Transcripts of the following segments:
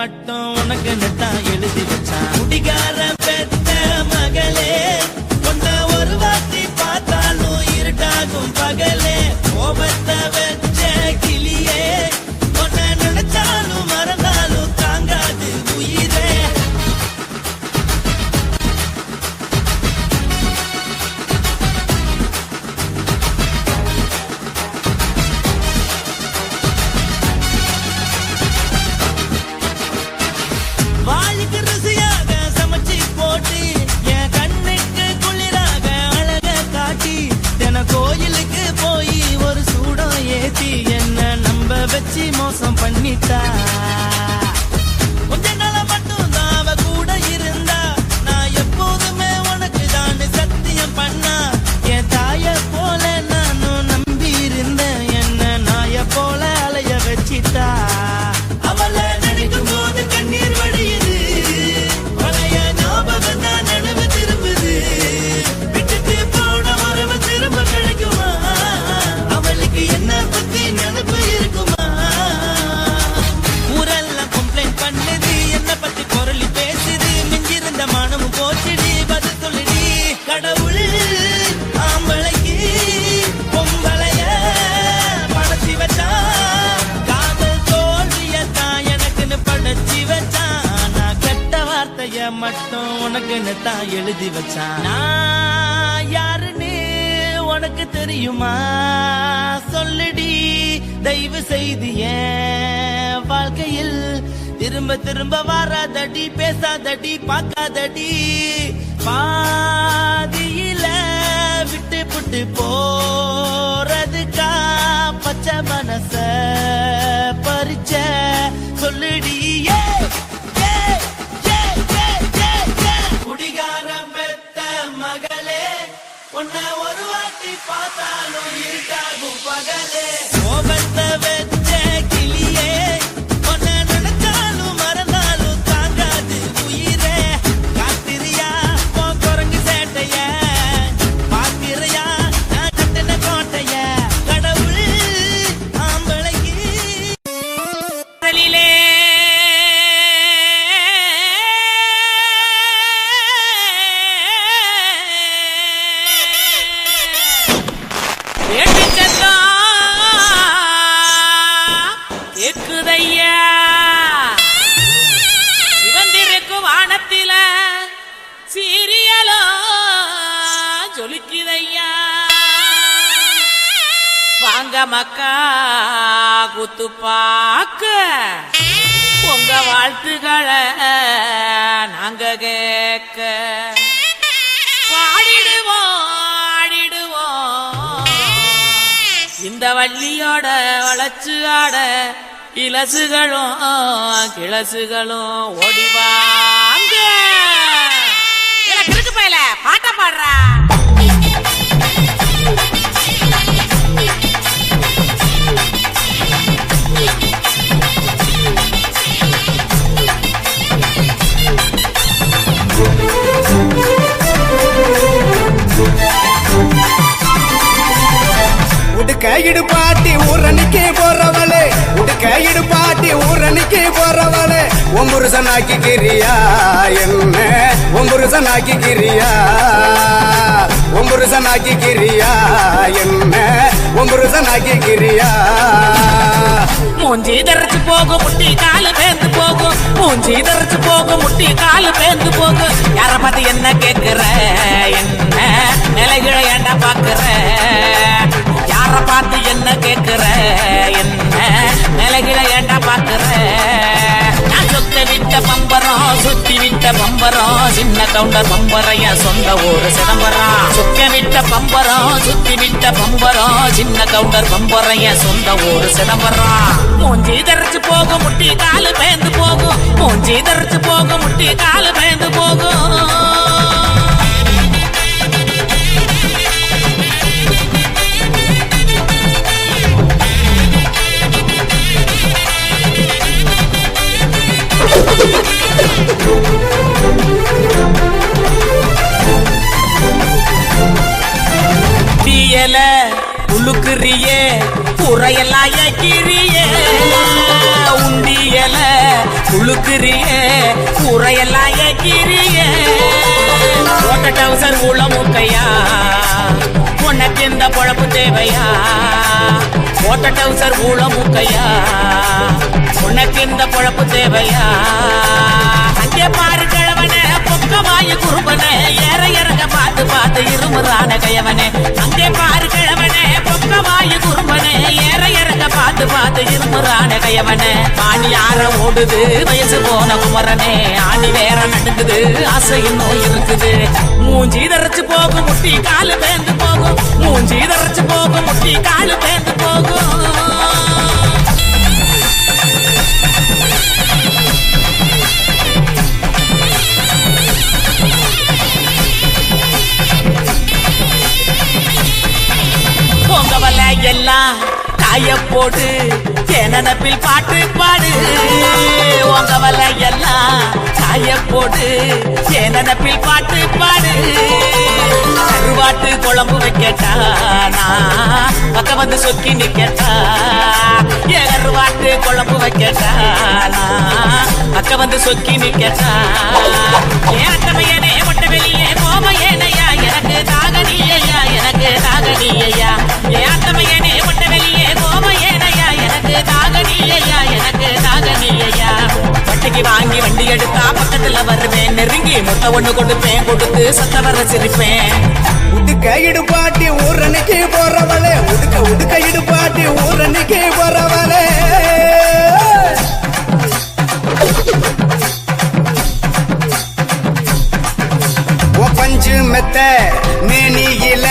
மட்டும் உனக்கு தான் எழுதி வச்சான். குடிகார பெத்த மகளே உன்னை ஒரு வாட்டி பார்த்தாலும் இருட்டாகும் பகலே. கோபத்தை வச்ச கிளியே உன்னை நினைச்சாலும் மறந்தாலும் தாங்காது உயிரே. வாளுக்கு ருசியாக சமைச்சு போட்டு என் கண்ணுக்கு குளிராக அழக காட்டி தின கோயிலுக்கு போய் ஒரு சூடம் ஏத்தி என்ன நம்ப வச்சு மோசம் பண்ணிட்டா. கொஞ்ச நாள மட்டும் தான் அவ கூட இருந்தா நான் எப்போதுமே உனக்கு தான் சத்தியம் பண்ணா. என் தாய போல நானும் நம்பி இருந்தேன் என்ன நாய போல அலைய வச்சிட்டா. அவளை நினைக்கும் போது கண்ணீர் வடியுது பழைய ஞாபகம் தான் நினைவு திரும்புது. விட்டுட்டு போன உறவு திரும்ப கிடைக்குமா அவளுக்கு என்ன பத்தி நினைப்பு இருக்குமா. ஊரெல்லாம் கம்ப்ளைண்ட் பண்ணுது என்ன பத்தி பொருளி பேசுது மிஞ்சிருந்த மானமும் போச்சுடி பதில் சொல்லுடி. கடவுள் ஆம்பளைக்கு பொம்பளைய படைச்சி வச்சான் காதல் தோல்வியத்தான் எனக்குன்னு படைச்சி வச்சான். நான் கெட்ட வார்த்தைய மட்டும் உனக்குன்னு தான் எழுதி வச்சான். நான் யாருன்னு உனக்கு தெரியுமா சொல்லுடி தயவு செய்து என் வாழ்க்கையில் திரும்ப திரும்ப வராதடி பேசாதடி பார்க்காதடி. பாதியில விட்டு புட்டு போறதுக்கா பச்சை மனச பறிச்ச சொல்லுடி. குடிகாரம் பெத்த மகளே உன்னை ஒரு வாட்டி பார்த்தாலும் இருட்டாகும் பகலே. கோபத்தை வச்ச கிளியே உன்னை நினைச்சாலும் மறந்தாலும் தாங்காது உயிரே. காத்திரியா உன் குரங்கு சேட்டைய பாத்திரையா நான் கட்டின கோட்டைய. கடவுள் ஆம்பளைக்கு இருக்குதையா சிவந்திருக்கும் வானத்தில சீரியலோ ஜொலிக்குதையா. வாங்க மக்கா குத்து பாக்க உங்க வாழ்த்துக்களை நாங்க கேட்க பாடிடுவோம் ஆடிடுவோம். இந்த வள்ளியோட வளச்சு ஆட இலசுகளும் கிளசுகளும் ஓடிவாங்க. கிறுக்கு பையல பாட்ட பாடுறா. உடுக்க இடுபாட்டி ஊரணிக்கு போறவளே உடுக்க இடுபாட்டி ஊரணிக்கு போறவளே ஒம்புருசனாக்கி கிரியா என்ன ஒம்புருசனாக்கி கிரியா ஒம்புருசனாக்கி கிரியா என்ன ஒம்புருசனாக்கி கிரியா. மூஞ்சி தரைச்சு போகும் முட்டி காலு பேந்து போகும் மூஞ்சி தரைச்சு போகும் முட்டி காலு பேந்து போகும். யார பார்த்து என்ன கேக்குற என்ன நிலைகளை ஏண்டா பாக்குற. யார பார்த்து என்ன கேக்குற என்ன நிலைகளை ஏண்டா பாக்குற. நான் சொத்த விட்ட பம்பரம் சுத்தி விட்ட பம்பரம் சின்ன கவுண்டர் பம்பரைய சொந்த ஊரு சிதம்பரம். சொக்க விட்ட பம்பரம் சுத்தி விட்ட பம்பரம் சின்ன கவுண்டர் பம்பரைய சொந்த ஊரு சிதம்பரம். மூஞ்சி தரைச்சு போகும் முட்டி காலு பேந்து போகும் மூஞ்சி தரைச்சு போகும் முட்டி காலு பேந்து போகும். பியல உழுக்குறியே உரையெல்லாம் ஏக்கிறியே உண்டியல உழுக்குறியே உரையெல்லாம் ஏக்கிறியே ஓட்ட டவுசர் உள்ள முக்கையா உனக்கு இந்த பொழப்பு தேவையா ஓட்ட டவுசர் உள்ள முக்கையா உனக்கு இந்த பொழப்பு தேவையா அங்கே பாரு கிழவனே பொக்கமாயி குறும்பனே ஏற இறங்க பார்த்து பார்த்து இருமுறான கையவனே அங்கே பாரு கிழவனே பொக்கமாயி குறும்பனே ஏற இறங்க பார்த்து பார்த்து இருமுறான கையவனே ஆணி ஆற ஓடுது வயசு போன குமரனே ஆணி வேற நடுக்குது ஆசை இன்னும் இருக்குது மூஞ்சி தரைச்சு போகும் முட்டி காலு பேந்து போகும் மூஞ்சி தரைச்சு போகும் முட்டி காலு பேந்து போகும் பொங்கவல எல்லாம் காய போடு நினப்பில் பாட்டு பாடு உங்கவல எல்லாம் காய போடு நினப்பில் பாட்டு பாடு கருவாட்டு குழம்பு வைக்கட்டா நான் பக்க வந்து சொக்கி நிக்கட்டா கருவாட்டு குழம்பு வைக்கட்டா நான் பக்க வந்து சொக்கி நிக்கட்டா ஏட்டமையனே ஒட்ட வெளியே கோமையனையா எனக்கு தாகனியா எனக்கு தாகனியா ஏட்டமையனே ஒட்ட வெளியே கோமையனையா எனக்கு தாகனியா எனக்கு தாகனியா வட்டிக்கு வாங்கி வண்டி எடுத்தா பக்கத்துல வருவேன் நெருங்கி முட்டை ஒண்ணு கொடுப்பேன் கொடுத்து சத்த வர சிரிப்பேன் உடுக்க இடுபாட்டி ஊரணிக்கு போறவளே உடுக்க உடுக்க இடுபாட்டி ஊரணிக்கு போறவளே பஞ்சு மெத்த மேனியில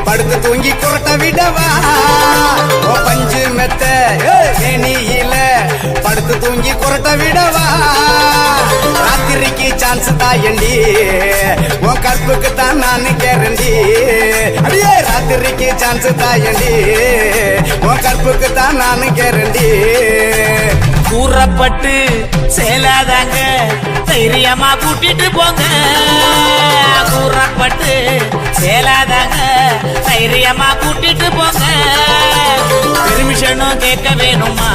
படுத்து தூங்கி குரட்ட விடவா பஞ்சு மெத்த மேனியில படுத்து தூங்கி குரட்ட விடவா ராத்திரிக்கு சான்ஸ் தாயண்டி உன் கற்புக்கு தான் நான் கேரண்டி அடியே ராத்திரிக்கு சான்ஸ் தாயண்டி உன் கற்புக்கு தான் நான் கேரண்டி கூறப்பட்டு சேலாதாங்க தைரியமா கூட்டிட்டு போங்க கூறப்பட்டு சேலாதாங்க தைரியமா கூட்டிட்டு போங்க பெர்மிஷனும் கேட்க வேணுமா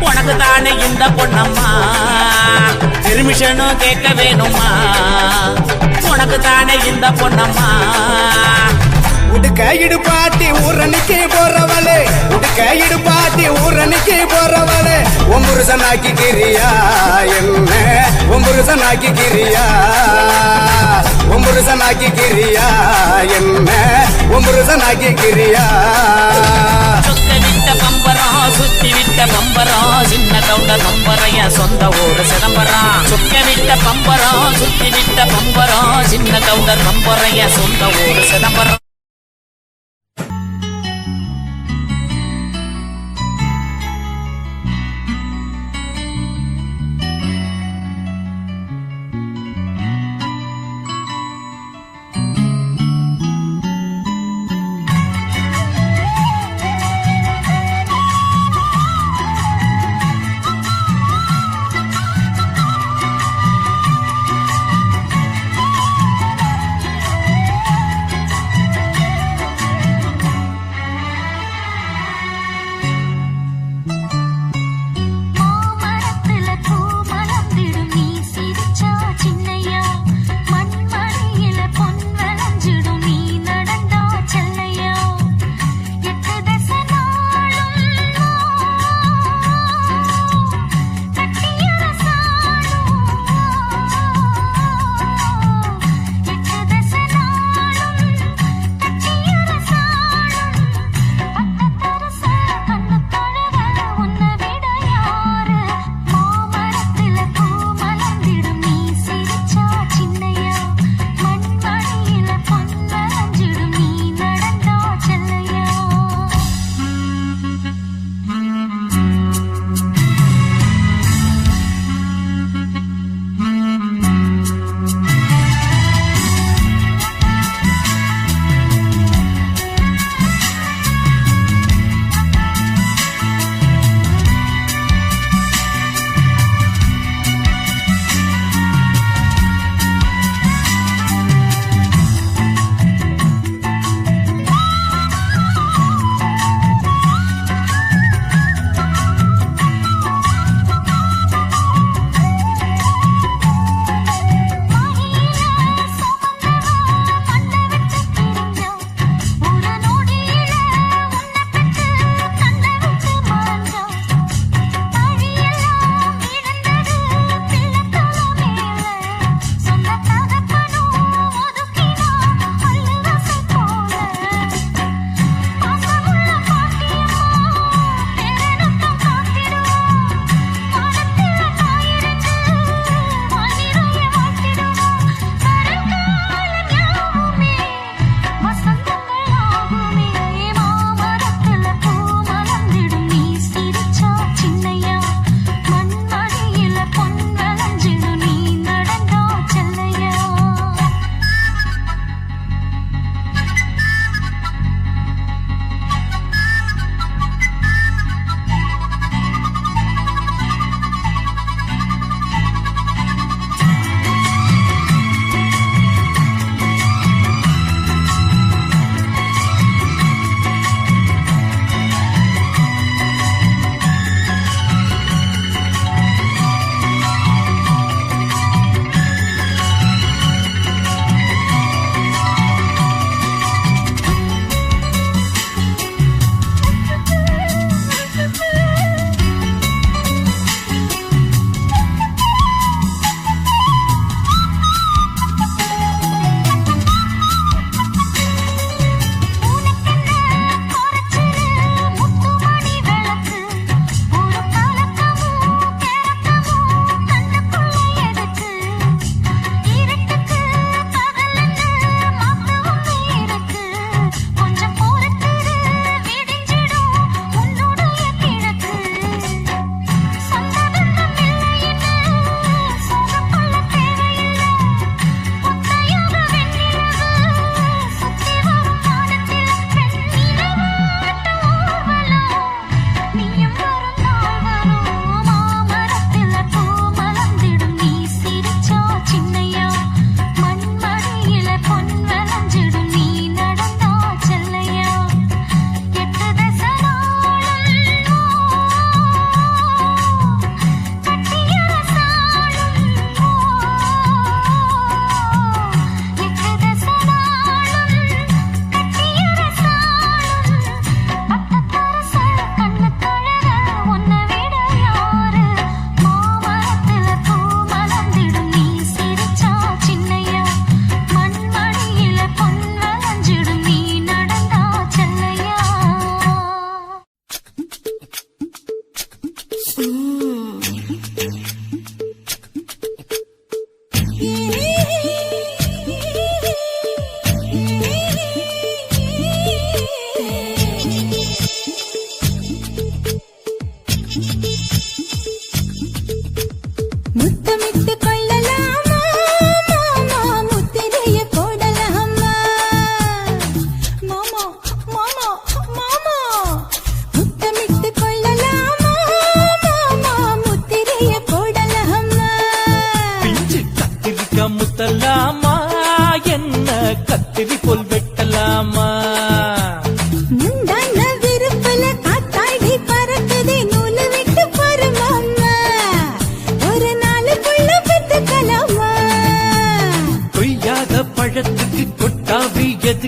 உனக்கு தானே இந்த பொண்ணம்மா பெர்மிஷனும் கேட்க வேணுமா உனக்கு தானே இந்த பொண்ணம்மா உடுக்க இடுபாட்டி ஊரணிக்கு போறவளே உடுக்க இடுபாட்டி ஊரணிக்கு போறவளே ஒம்புருசனாக்கி கிரியா என்ன ஒம்புருசனாக்கி கிரியா ஒம்புருசனாக்கி கிரியா என்ன ஒம்புருசனாக்கி கிரியா சொக்க விட்ட பம்பரம் சுத்தி விட்ட பம்பரம் சின்ன கவுண்டர் பம்பரைய சொந்த ஊரு சிதம்பரம் சொக்க விட்ட பம்பரம் சுத்தி விட்ட பம்பரம் சின்ன கவுண்டர் பம்பரைய சொந்த ஊரு சிதம்பரம்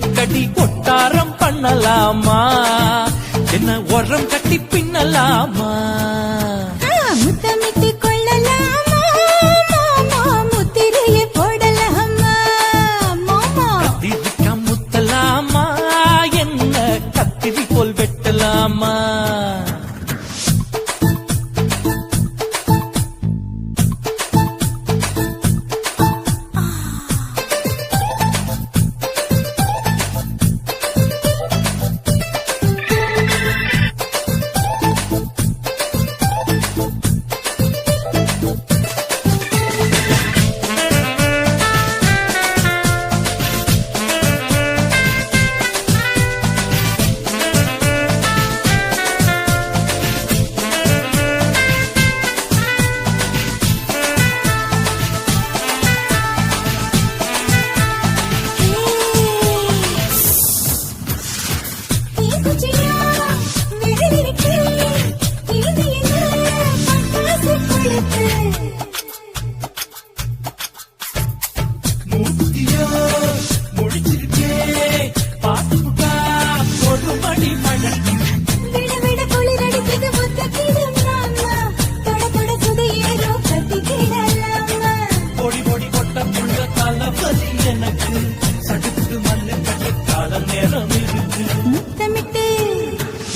எதுக்கடி கொட்டாரம் பண்ணலாமா என்ன உரம் கட்டி பின்னலாமா முத்தமிட்டு கொள்ளலாமா மாமா முத்திரையை போடலாமா மாமா கத்திரிக்க முத்தலாமா என்ன கத்திரி போல் வெட்டலாமா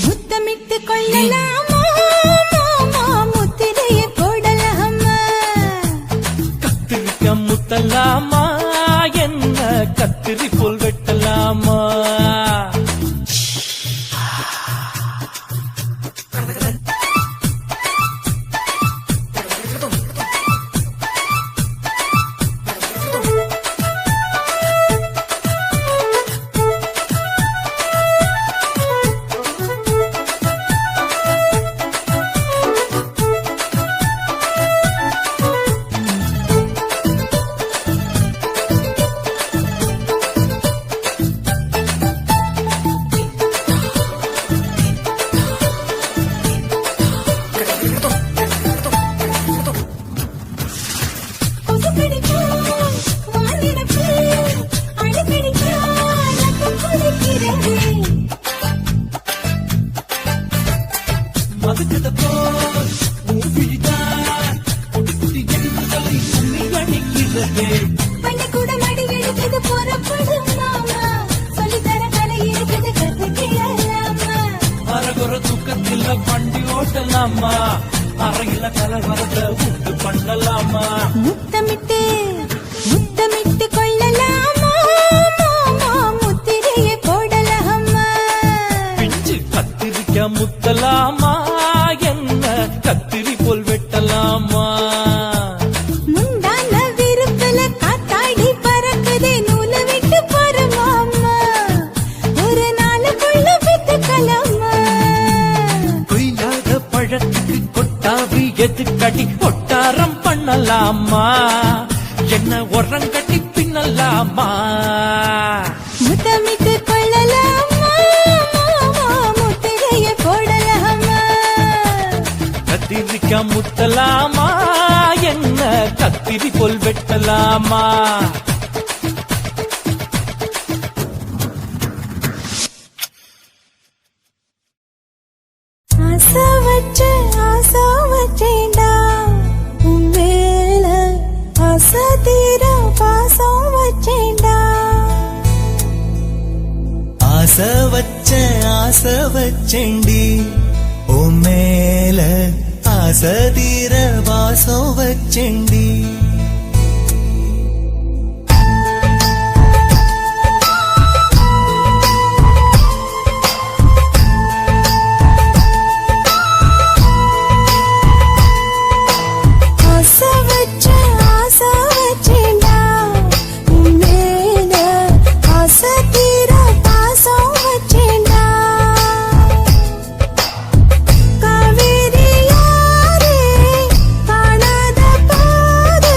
முத்தமிட்டு கொள்ளலாமா மாமா முத்திரையை போடலாமா கத்திரிக்க முத்தலாமா என்ன கத்திரி போல் வெட்டலாமா வண்டி ஓட்டலாமா அறையில கலவரத்தை உண்டு பண்ணலாமா முத்தமிட்டு முத்தமிட்டு கொள்ளலாமா மாமா முத்திரையை போடலாமா பிஞ்சு கத்திரிக்க முத்தலாமா என்ன கத்திரி போல் வெட்டலாமா முந்தான விருப்பல காத்தாடி பறக்குதே நூலை விட்டு போறமாமா ஒரு நாளுக்குள்ள வித்துக்கலாமா கொய்யாத பழத்துக்கு கொட்டாவி எதுக்கடி கொட்டாரம் பண்ணலாமா என்ன உரம் கட்டி பின்னலாமா முத்தமிட்டு கொள்ளலாமா மாமா முத்திரையை போடலாமா கத்திரிக்க முத்தலாமா என்ன கத்திரி போல் வெட்டலாமா ஆசை வச்சேண்டா உன் மேல ஆசை தீர பாசம் வச்சேண்டா ஆசை வச்சேண்டி ஓ மேல ஆசை தீர வாசம் வச்சேண்டி ஆசை வச்சேண்டா உன் மேல ஆசை தீர பாசம் வச்சேண்டா காவேரி யாரே காணாத பாதை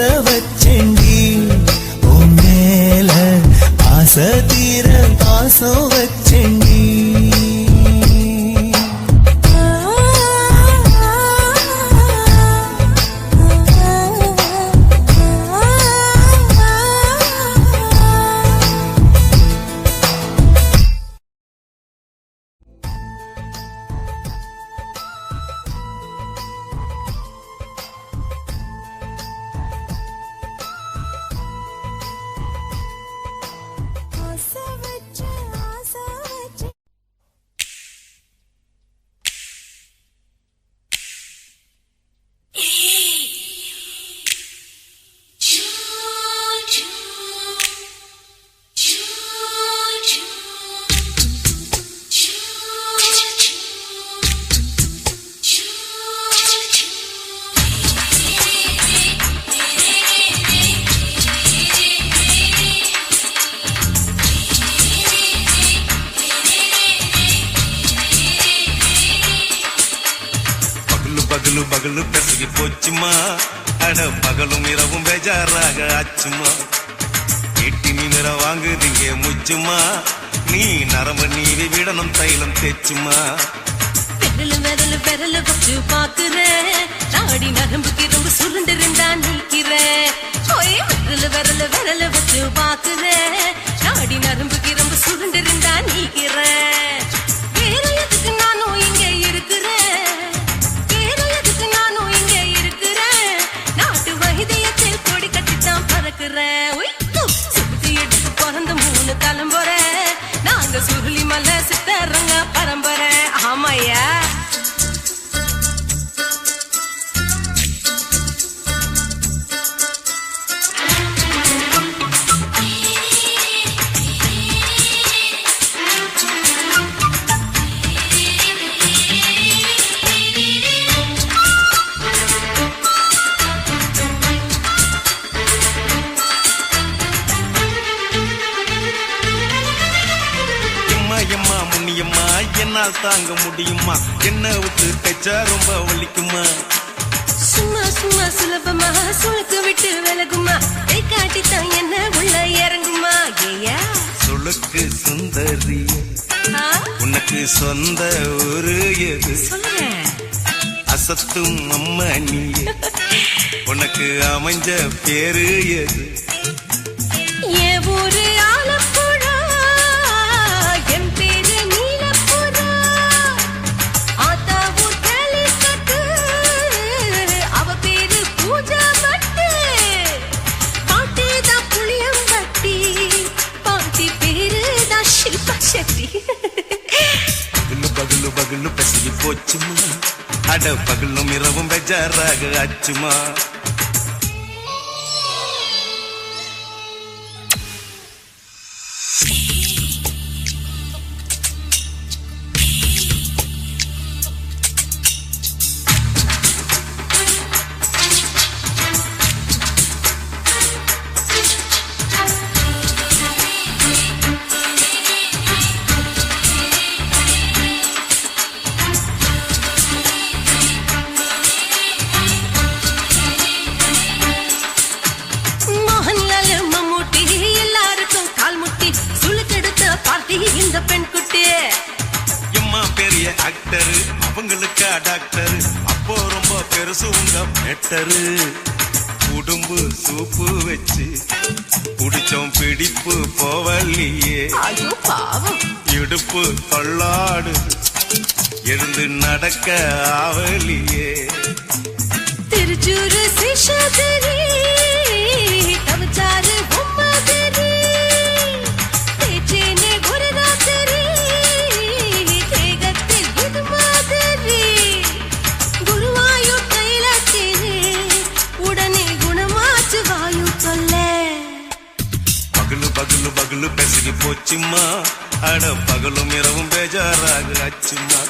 ஆசை வச்சேண்டி உன் மேல ஆசை தீர பாசம் வச்சேண்டி ஆசை வச்ச ஆசை வச்ச பகலு பகலு பெசகி போச்சுமா அட பகலும் இரவும் பேஜாராக ஆச்சுமா எட்டி நிமிர வாங்குதீங்க முச்சுமா நீ நரம்பு நீவி விடணும் தைலம் தேச்சுமா விரல விரல வச்சு பாக்குறேன் நாடி நரம்புக்கு ரொம்ப சுருண்டு இருந்தா நீக்கிறேன் விரல விரல வச்சு பாக்குறேன் நாடி நரம்புக்கு ரொம்ப சுருண்டு இருந்தா நீக்கிறேன் வேற எதுக்கு நானும் இங்க இருக்கிறேன் வேற எதுக்கு நானும் இங்க இருக்கிறேன் நாட்டு வைத்தியத்தில் கொடி கட்டித்தான் பறக்கிறேன் சுத்தி எடுத்து பிறந்த 3 தலைமுறை நாங்க சுருளி மலை சித்தரங்க பரம்பரை ஆமாயா எம்மா முன்னியம்மா என்னால் தாங்க முடியுமா என்ன விட்டு தைச்சா ரொம்ப வலிக்குமா சும்மா சும்மா சுலபமா சுளுக்கு விட்டு விலகுமா கை காட்டித்தான் என்ன உள்ள இறங்குமா ஏயா சுளுக்கு சுந்தரி உனக்கு சொந்த ஊரு எது சொல்றேன் அசத்தும் அம்மா நீ உனக்கு அமைஞ்ச பேரு எது என் ஊரு ஆலப்புழா என் பேரு நீலப்புறா ஆத்தா ஊர் கேலிக்கட்டு அவ பேரு பூஜா பட்டு பாட்டிதான் புளியம்பட்டி பாட்டி பேரு தான் ஷில்பா செட்டி பகலு பகலு பகலு பசிக்கு போச்சுமா அட பகலும் இரவும் பெஜாராக ஆச்சுமா மோகன்லால் மம்மூட்டி எல்லாருக்கும் கால் முட்டி சுளுக்கெடுத்த பார்ட்டி இந்த பெண் குட்டி எம்மா பெரிய ஆக்டர் அவங்களுக்கா டாக்டர் அப்போ ரொம்ப பெருசு உங்க மேட்டரு உடும்பு சூப்பு வச்சு குடிச்சோம் பிடிப்பு போவல்லையே ஐயோ பாவம் இடுப்பு தொள்ளாடு எழுந்து நடக்க ஆவலியே திருச்சூரு சிஷாதிரி தவச்சாரு பொம்மாதிரி தேச்சேனே குருராத்திரி தேகத்தில் இது மாதிரி குருவாயூர் கைலாச்சேனே உடனே குணமாச்சு வாயு சொல்ல பகலு பகலு பகலு பெசகி போச்சுமா அட பகலும் இரவும் பேஜாராக ஆச்சுமா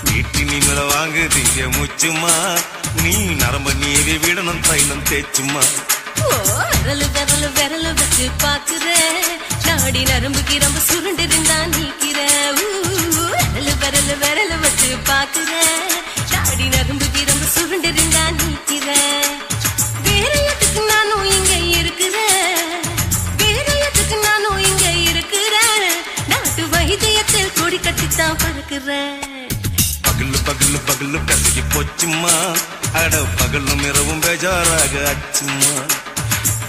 வீட்டி நீங்கள வாங்குதீங்க முச்சுமா நீ நரம்ப நீவி விடணும் தைலம் தேச்சுமா விரலு விரலு விரலு வச்சு பாக்குறேன் நாடி நரம்புக்கு ரொம்ப சுருண்டு இருந்தா நீக்கிறேன் விரலு விரலு விரலு வச்சு பாக்குறேன் நாடி நரம்புக்கு ரொம்ப சுருண்டு இருந்தா நீக்கிறேன் வேற எதுக்கு பாக்குறேன். பகலு பகலு பகலு கசகி போச்சுமா அட பகலும் இரவும் பேஜாராக ஆச்சுமா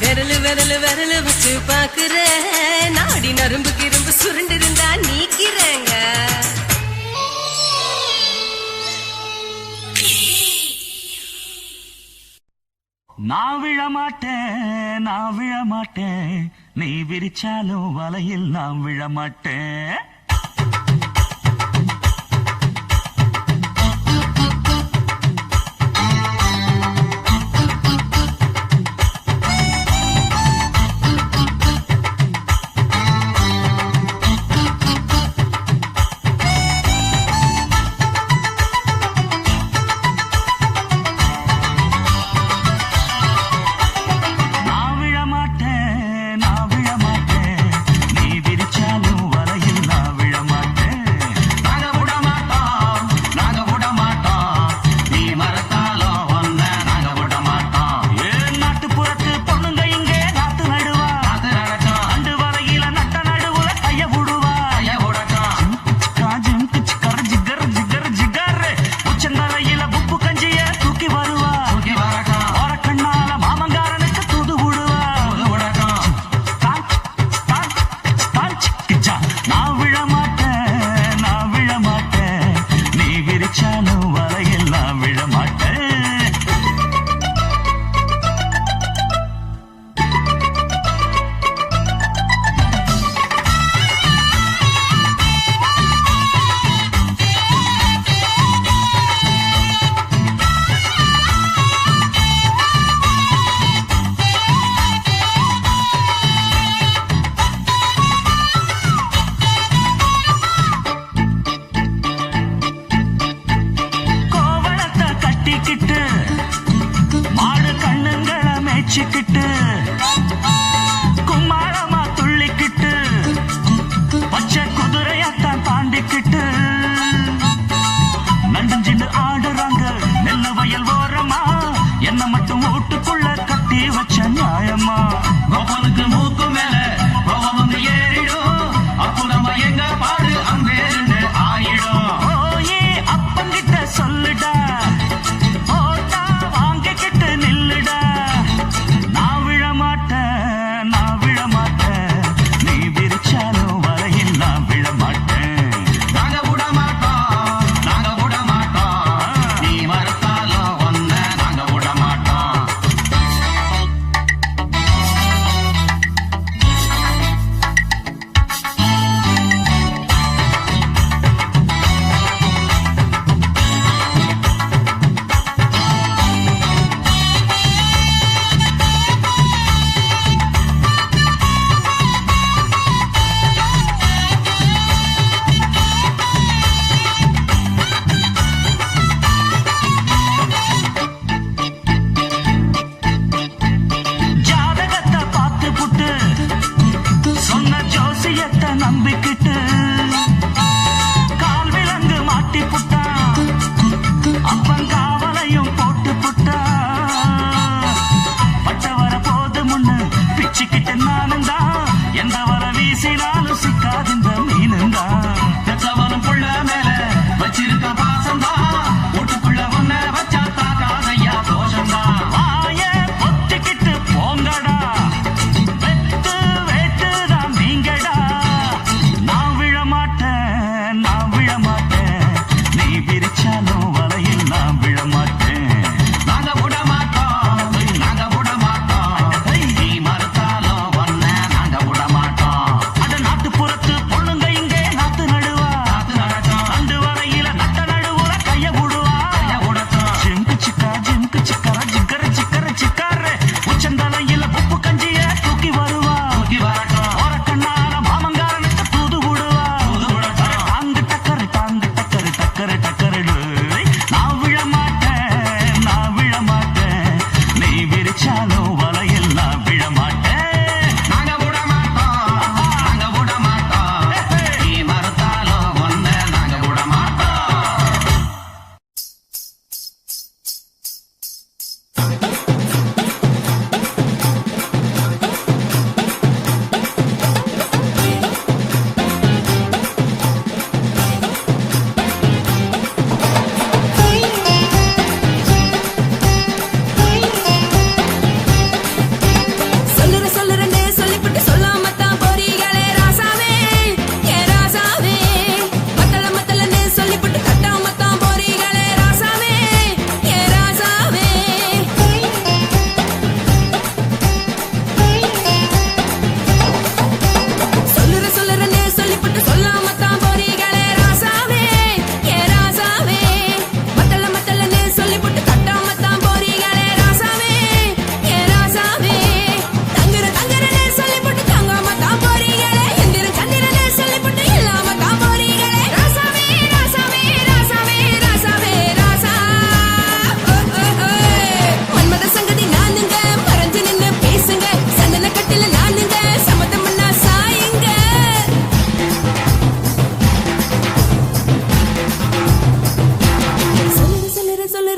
விரலு விரலு விரலு வச்சு பாக்குறேன். நாடி நரம்பு கிரும்பு சுருண்டு இருந்தா நீக்கிறேங்க. நான் விழமாட்டேன், நான் விழமாட்டேன், நீ விரிச்சாலும் வலையில் நான் விழமாட்டேன்.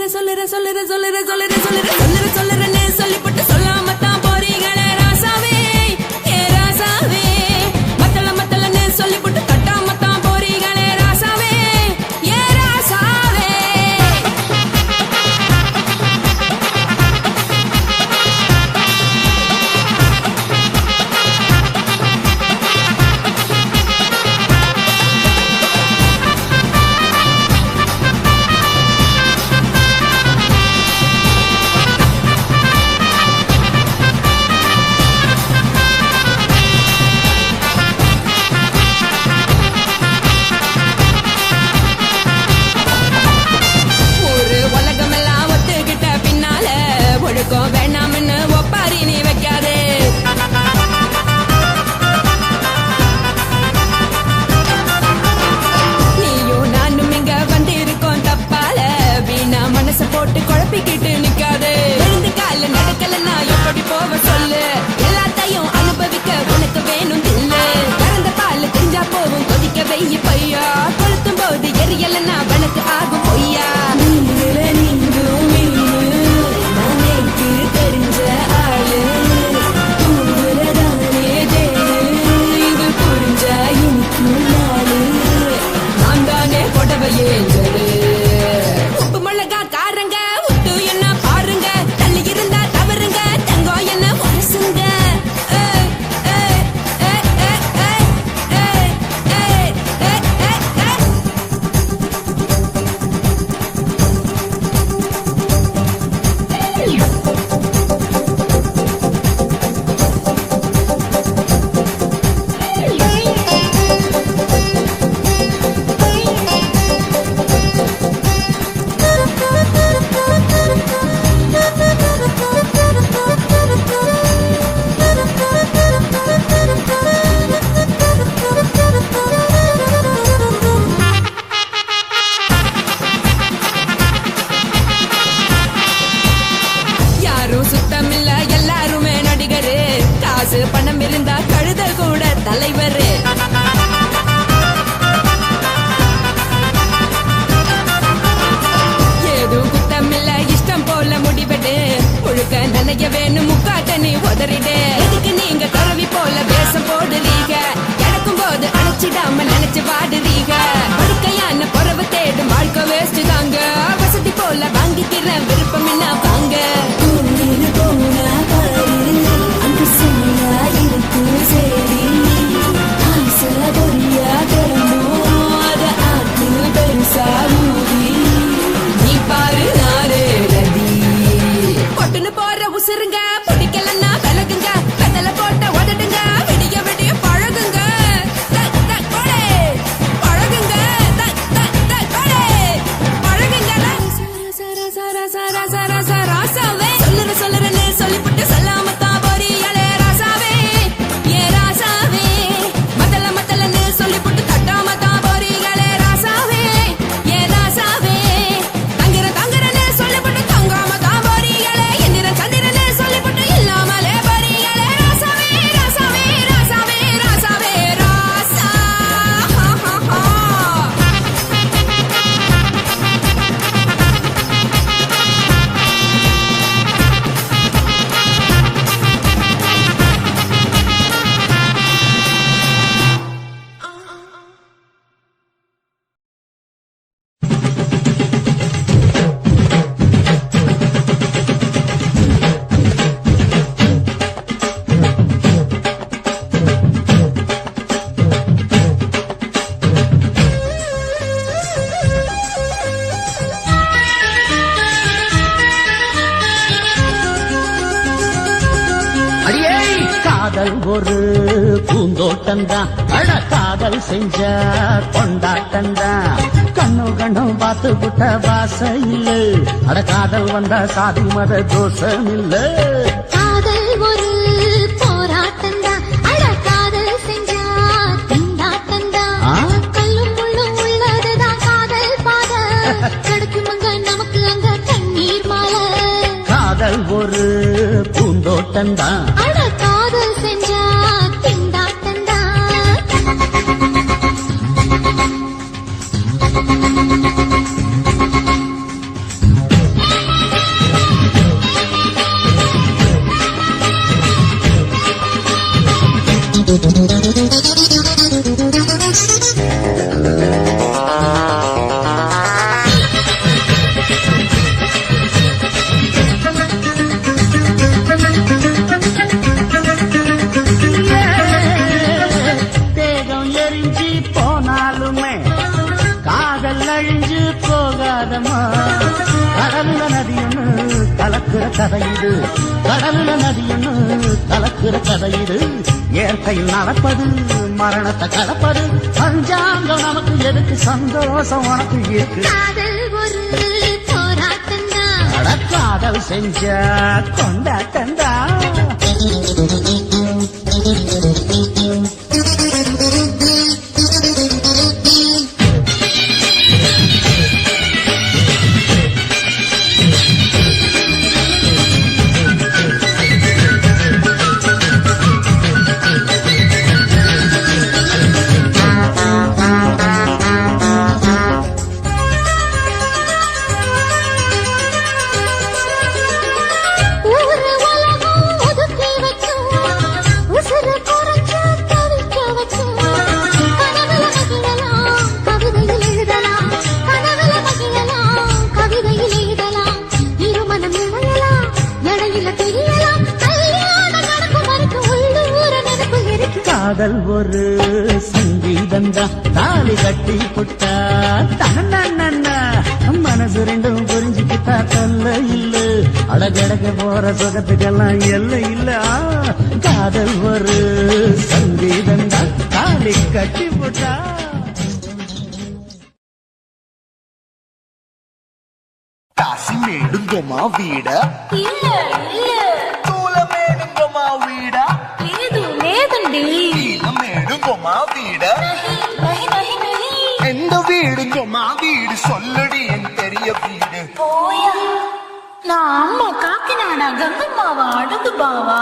சொல்லுறேன்னு சொல்லிப்பட்டு சொல்லாமத்தான் போறீங்களே ராசாவே ஏ ராசாவே மத்தளன்னு சொல்லிப்பட்டு கட்டாமத்தான் போறீங்களே ராசாவே ஏ ராசாவே ஒரு உலகமெல்லாம் ஒத்துக்கிட்ட பின்னால ஒழுக்கம் வேணாம்னு ஒப்பாரி நீ வைக்காதே நீயும் நானும் இங்க வந்து இருக்கோம் தப்பால வீணா மனச போட்டு குழப்பிக்கிட்டு நிக்காதே எழுந்து கால நடக்கலன்னா எப்படி போவ சொல்லு எல்லாத்தையும் அனுபவிக்க உனக்கு வேணும் தில்லு கறந்த பால் தெரிஞ்சா போவும் கொதிக்க வெய்ய பையா கொளுத்தும் போது எரியலன்னா வனக்கு ஆகும் பொய்யா தெரிஞ்ச ஆளு இது புரிஞ்ச இன்னும் நாளு நான் தானே புடவையே உப்பு மிளகா காரங்க விட்டு என்ன பாருங்க தள்ளி இருந்தா தவறுங்க தங்கம் என்ன வரசுங்க யாரும் சுத்தமில்ல எல்லாருமே நடிகரு காசு பணம் இருந்தா கழுத கூட தலைவரு ஏதும் குத்தமில்ல இஷ்டம் போல முடிவெடு முழுக்க நினைக்க வேணும் முக்காட்ட நீ உதறிடு எதுக்கு நீங்க கரவி போல வேஷம் போடுறீங்க கிடக்கும் போது அணைச்சிடாம நினைச்சு வாடுறீங்க படுக்கையான பொறவு தேடும் வாழ்க்கை வேஸ்ட் தாங்க வசதி போல வாங்கிக்கிற விருப்பம் என்ன வாங்க போனா பாரு அங்கு சுமையா இருக்கு சரி ஆசை பொரியா கிளம்பும் அத ஆத்து பெருசா ஊதி நீ பாரு நாரே ரதி பொட்டுன்னு போற உசுருங்க பிடிக்கலன்னா விலகுங்க கதல போட்ட உதடுங்க விடிய விடிய பழகுங்க கொடை பழகுங்க கொடை பழகுங்க ராசாவே சொல்லுறேன்னு சொல்லிப்புட்டு சொல்லாமத்தான் போறீங்களே ராசாவே ஏ ராசாவே மத்தளன்னு சொல்லிப்புட்டு தட்டாமத்தான் போறீங்களே ராசாவே ஏ ராசாவே தங்குறேன்னு சொல்லிப்புட்டு தங்காமத்தான் போறீங்களே எந்திரன் சந்திரன்னு சொல்லிப்புட்டு இல்லாமலே போறீங்களே ராசாவே ராசாவே ராசாவே ராசாவே ராசா அடியே காதல் ஒரு பூந்தோட்டம்தான் அட காதல் செஞ்ச கொண்டாட்டம்தான் கண்ணும் பார்த்து விட்ட பாச இல்ல அட காதல் வந்தா சாதி மத தோஷம் இல்ல காதல் ஒரு போராட்டம்தான் அட காதல் செஞ்சா திண்டாட்டம்தான் கல்லும் முள்ளும் உள்ளதுதான் காதல் பாத கிடைக்கும் அங்க நமக்கு அங்க கண்ணீர் மாலை காதல் ஒரு பூந்தோட்டம்தான் அட காதல் செஞ்சா திண்டாட்டம்தான் கடல்ல நதியொன்னு கலக்குற கதை இது, கடல்ல நதியொன்னு கலக்குற கதை இது. இயற்கையில் நடப்பது மரணத்தை கலப்பது, பஞ்சாங்கம் நமக்கு எதுக்கு, சந்தோஷம் உனக்கு இருக்கு. காதல் ஒரு போராட்டம்தான், காதல் செஞ்ச கொண்டாட்டந்தா. ஊரு உலகம் ஒதுக்கி வைக்கும், உசுரு குறைச்சு தவிக்க வைக்கும். கனவுல மகிழலாம், கவிதையில் எழுதலாம், கனவுல மகிழலாம், கவிதையில் எழுதலாம். இருமனம் இணையலாம், இடையில தெரியலாம், கல்யாணம் நடக்கும் வரைக்கும் உள்ளூர நினைப்பு இருக்கு. காதல் ஒரு சங்கீதந்தா, தாலி கட்டி புட்டா தன்னண்ணா, மனசு ரெண்டும் புரிஞ்சுக்கிட்டா தொல்ல இல்ல, அழகழக போற சுகத்துக்கெல்லாம் எல்லை இல்ல. காதல் ஒரு சங்கீதந்தா, தாலி கட்டி புட்டா. కాసి మేడుంగమా వీడ இல்ல இல்ல తూల మేడుంగమా వీడ లేదు లేదండి. ఈల మేడుంగమా వీడ నహి నహి నహి எந்த வீடுங்கம்மா வீடு சொல்லடி என் பெரிய வீடு. போயா, நான் அம்மா காக்கினாடா கங்கம்மாவா அடகு பாவா.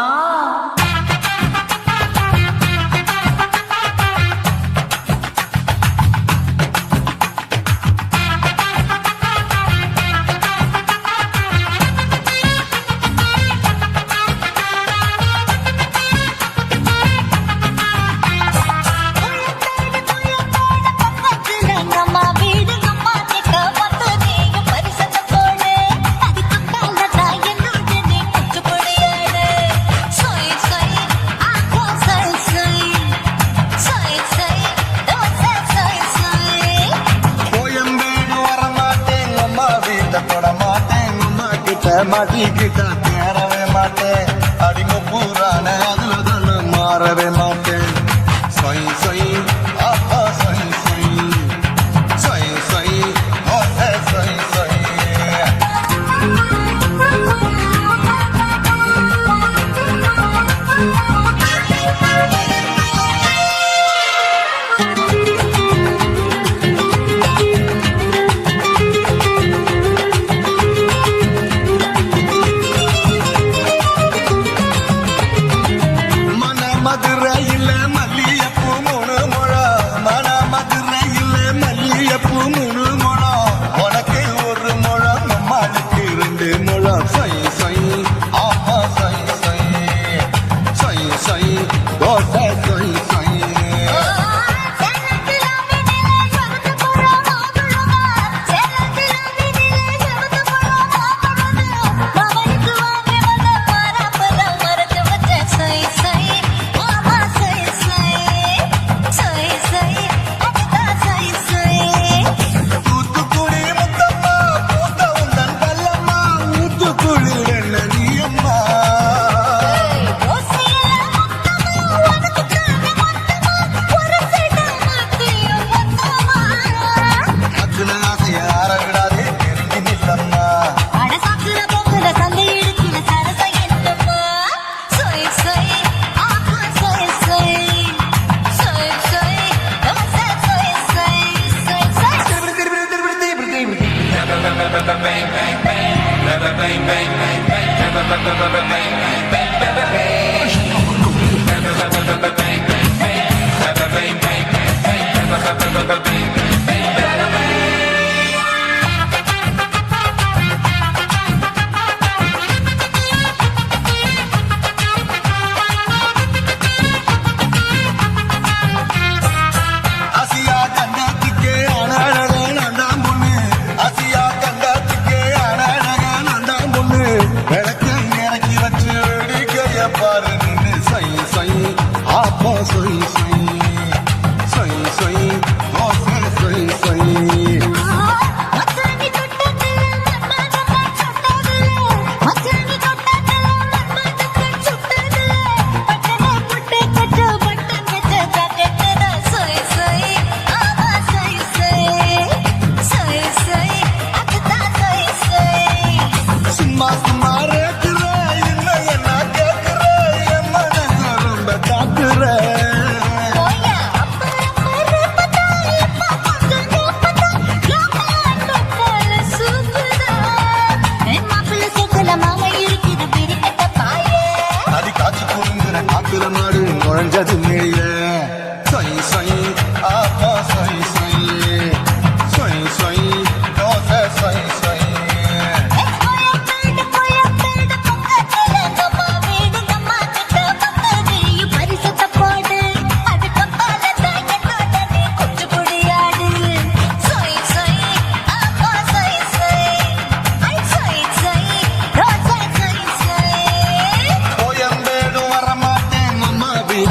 கோயம்பேடு வரமாட்டேன் அம்மா வீட்டை தொட மாட்டேன், அம்மா கிட்ட மாட்டிக்கிட்ட தேரவே மாட்டேன், அடிமை பூரான அதுல தானே மாறவே மாட்டேன். சொய் சொய் அப்பா சொய் சொய் சொய் சொய் ஓசை சொய் சொய். மன மதுரையில் மல்லியப்பூ 3 முழம், மன மதுரையில் மல்லியப்பூ 3 முழம், உனக்கு 1 முழம், அம்மாளுக்கு 2 முழம். சொய் சொய் ஆமா சொய் சொய் சொய் சொய் தோசை சொய் சொய். தூத்துக்குடி முத்தம்மா பூத்த உந்தன் பல்லம்மா, ஊத்துக்குழி என்ன நீ அம்மா. அக்குன ஆசைய ஆற விடாதே தெரிஞ்சு நில்லம்மா. திருப்பி திருப்பி திருப்பி திருப்பி திருப்பி. ஆசியா கண்டத்துக்கே அழகா நான் தான் பொண்ணு, ஆசியா கண்டத்துக்கே அழகா நான் தான் பொண்ணு. விளக்கு இறக்கி வச்சு வேடிக்கைய பாரு நின்னு. சொய் சொய் ஆப்பா சொய் சொய் சொய் சொய் ஓசை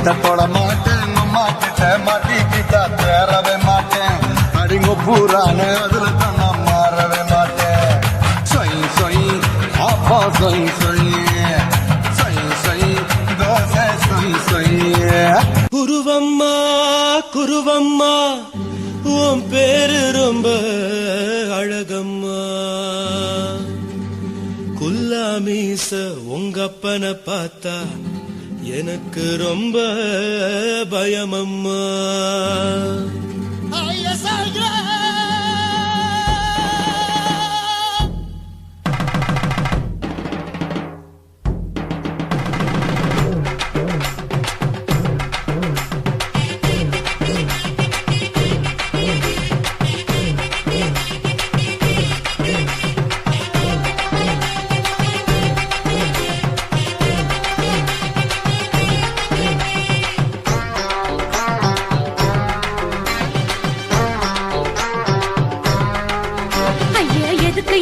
வீட்டை தொட மாட்டேன் அம்மா கிட்ட மாட்டிக்கிட்டா தேரவே மாட்டேன் அடிங்க பூரான அதுல தான் நான் மாறவே மாட்டேன் சொய் சொய் அப்பா சொய் சொய் சொய் சொய் தோசை சொய் சொய் குருவம்மா குருவம்மா உன் பேரு ரொம்ப அழகம்மா குல்லாமீச உங்க அப்பனை பார்த்தா எனக்கு ரொம்ப பயமம்மா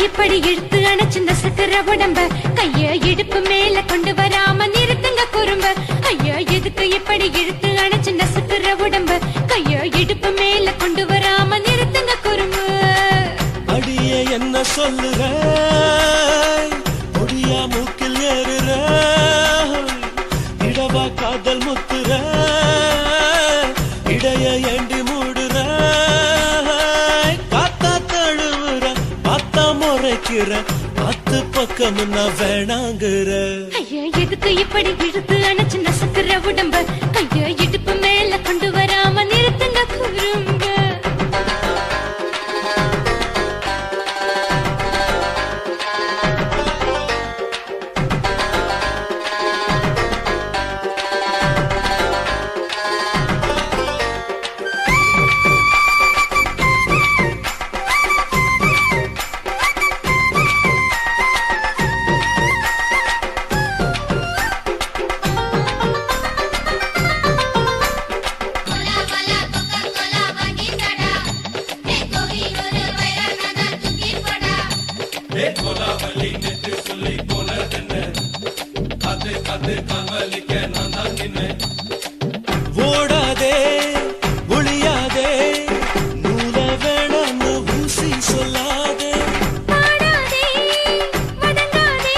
இப்படி இழுத்து அணைச்சு நசுக்கிற உடம்ப கைய இடுப்பு மேல கொண்டு வராம நிறுத்துங்க குறும்ப ஐயா எதுக்கு இப்படி இழுத்து அணைச்சு நசுக்கிற உடம்ப கைய இடுப்பு மேல கொண்டு வராம நிறுத்துங்க குறும்பு அடியே என்ன சொல்லுற ஒடியா மூக்கில் ஏறுற இடவா காதல் முத்துற இடைய ஏண்டி மூடுற காத்தா தழுவுற பார்த்தா முறைக்கிற பத்து பக்கம் நான் வேணாங்குற ஐயா எதுக்கு இப்படி இழுத்து அணைச்சு நசுக்கிற உடம்ப கைய இடுப்பு மேல கொண்டு வராம நிறுத்துங்க குறும்ப ஓடாதே ஒளியாதே நூல வேணான்னு ஊசி சொல்லாதே பாடாதே வதங்காதே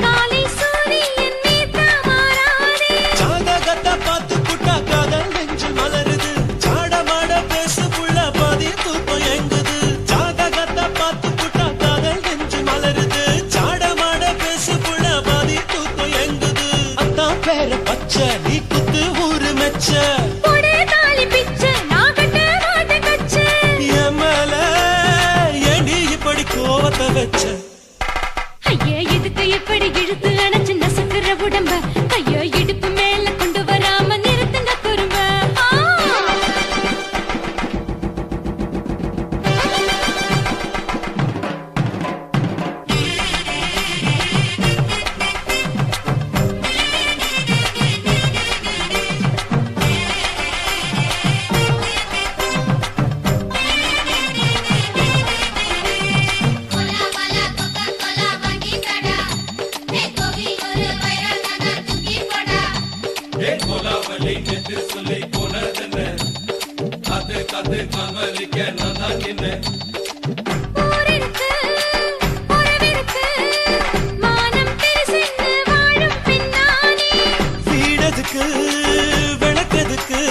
காலை சூரியன் மீது மாறாதே ஜாதகத்தை பார்த்து புட்டா காதல் நெஞ்சு மலருது சாடமாட பேசு புள்ள பாதி தூக்கம் எங்குது ஜாதகத்தை பார்த்து புட்டா காதல் நெஞ்சு மலருது சாடமாட பேசு புள்ள பாதி தூக்கம் எங்குது அத்தான் பேர பச்சை நீ குத்து ஊரு மெச்ச போடே தாலி பிச்சை நான் கட்ட மாட்டேன் கச்சை எமல ஏண்டி இப்படி கோவத்தை வச்ச ஐயா எதுக்கு இப்படி இழுத்து அணைச்சு நசுக்கிற உடம்ப கையோ இடுப்பு மேல கொண்டு வராம நிறுத்துங்க குறும்ப ஊரிருக்கு உறவிருக்கு மானம் பெருசென்று வாழும் பின்னானே வீடதுக்கு விளக்கதுக்கு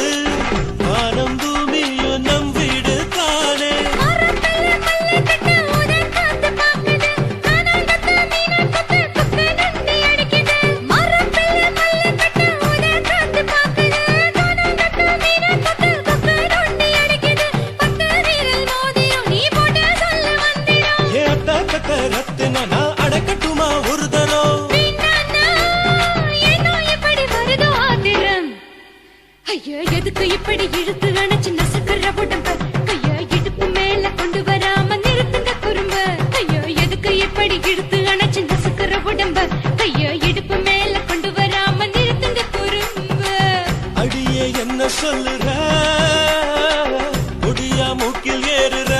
வானம் பூமியும் நம் வீடு தானே மரத்துல மல்லி கட்ட உதன் காத்து பாக்குது காணால் கத்த மீனான் கத்த குப்பை நண்டி அடிக்குது மரத்துல மல்லி கட்ட உதன் காத்து பாக்குது காணால் கத்த மீனான் கத்த குப்பை நண்டி அடிக்குது பத்து வீரல் மோதிரம் நீ போட்ட சொல்ல வந்திடும் ஏ அத்த கத்த ரத்தின நான் அடக்கட்டுமா ஒரு தரம் வீணானா ஏனோ இப்படி வருதோ ஆத்திரம் ஐயா எதுக்கு இப்படி இழுத்து அணைச்சு நசுக்கிற உடம்ப கையா இடுப்பு மேல கொண்டு வராம நிறுத்துங்க குறும்ப ஐயா எதுக்கு இப்படி இழுத்து அணைச்சு நசுக்கிற உடம்ப கையா இடுப்பு மேல கொண்டு வராம நிறுத்துங்க குறும்ப அடியே என்ன சொல்லுற ஒடியா மூக்கில் ஏறுற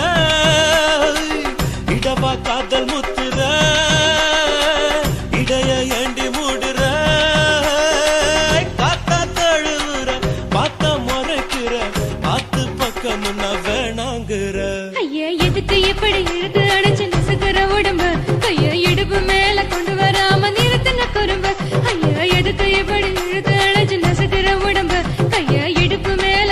இடவா காதல் முத்துற இடைய ஏண்டி மூடுற காத்தா தழு உடம்பு கைய இடுப்பு மேல கொண்டு வராம நிறுத்துங்க குறும்பு ஐயா எதுக்கு இப்படி இழுத்து அழைச்சு நசுக்கிற உடம்பு கைய இடுப்பு மேல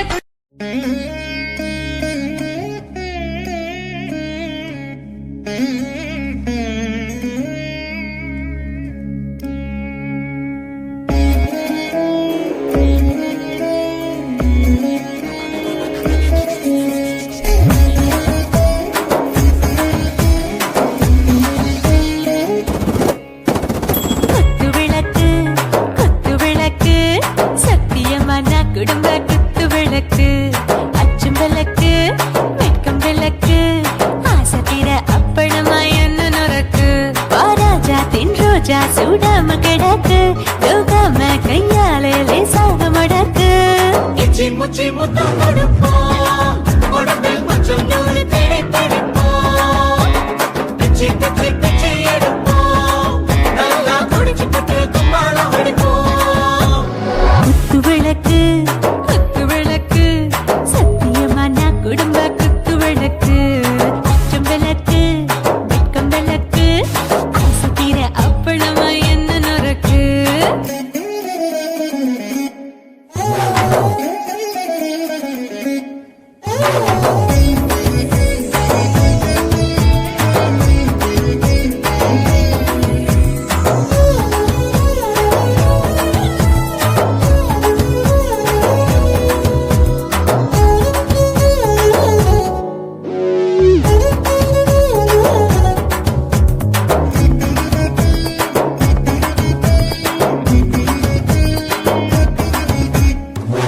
குடும்ப குத்து விளக்கு அச்சும் விளக்கு வெட்கம் விளக்கு ஆசத்திர அப்பளமா என்ன நுறக்கு வாராஜா தின் ரோஜா சூடாம கிடக்கு தூக்காம கையாலே லேசாக மடக்கு இச்சி முச்சி முத்தம் கொடுப்போம் உடம்பில் மச்சம் நூறு தேடி பிடிப்போம் பிச்சி பிச்சி பிச்சி எடுப்போம் நல்லா குடிச்சு புட்டு கும்மாளம் அடிப்போம் குத்து விளக்கு குத்து விளக்கு சத்தியமான குடும்ப குத்து விளக்கு அச்சம் விளக்கு வெட்கம் விளக்கு ஆசத்திர அப்பளமா என்ன நுறக்கு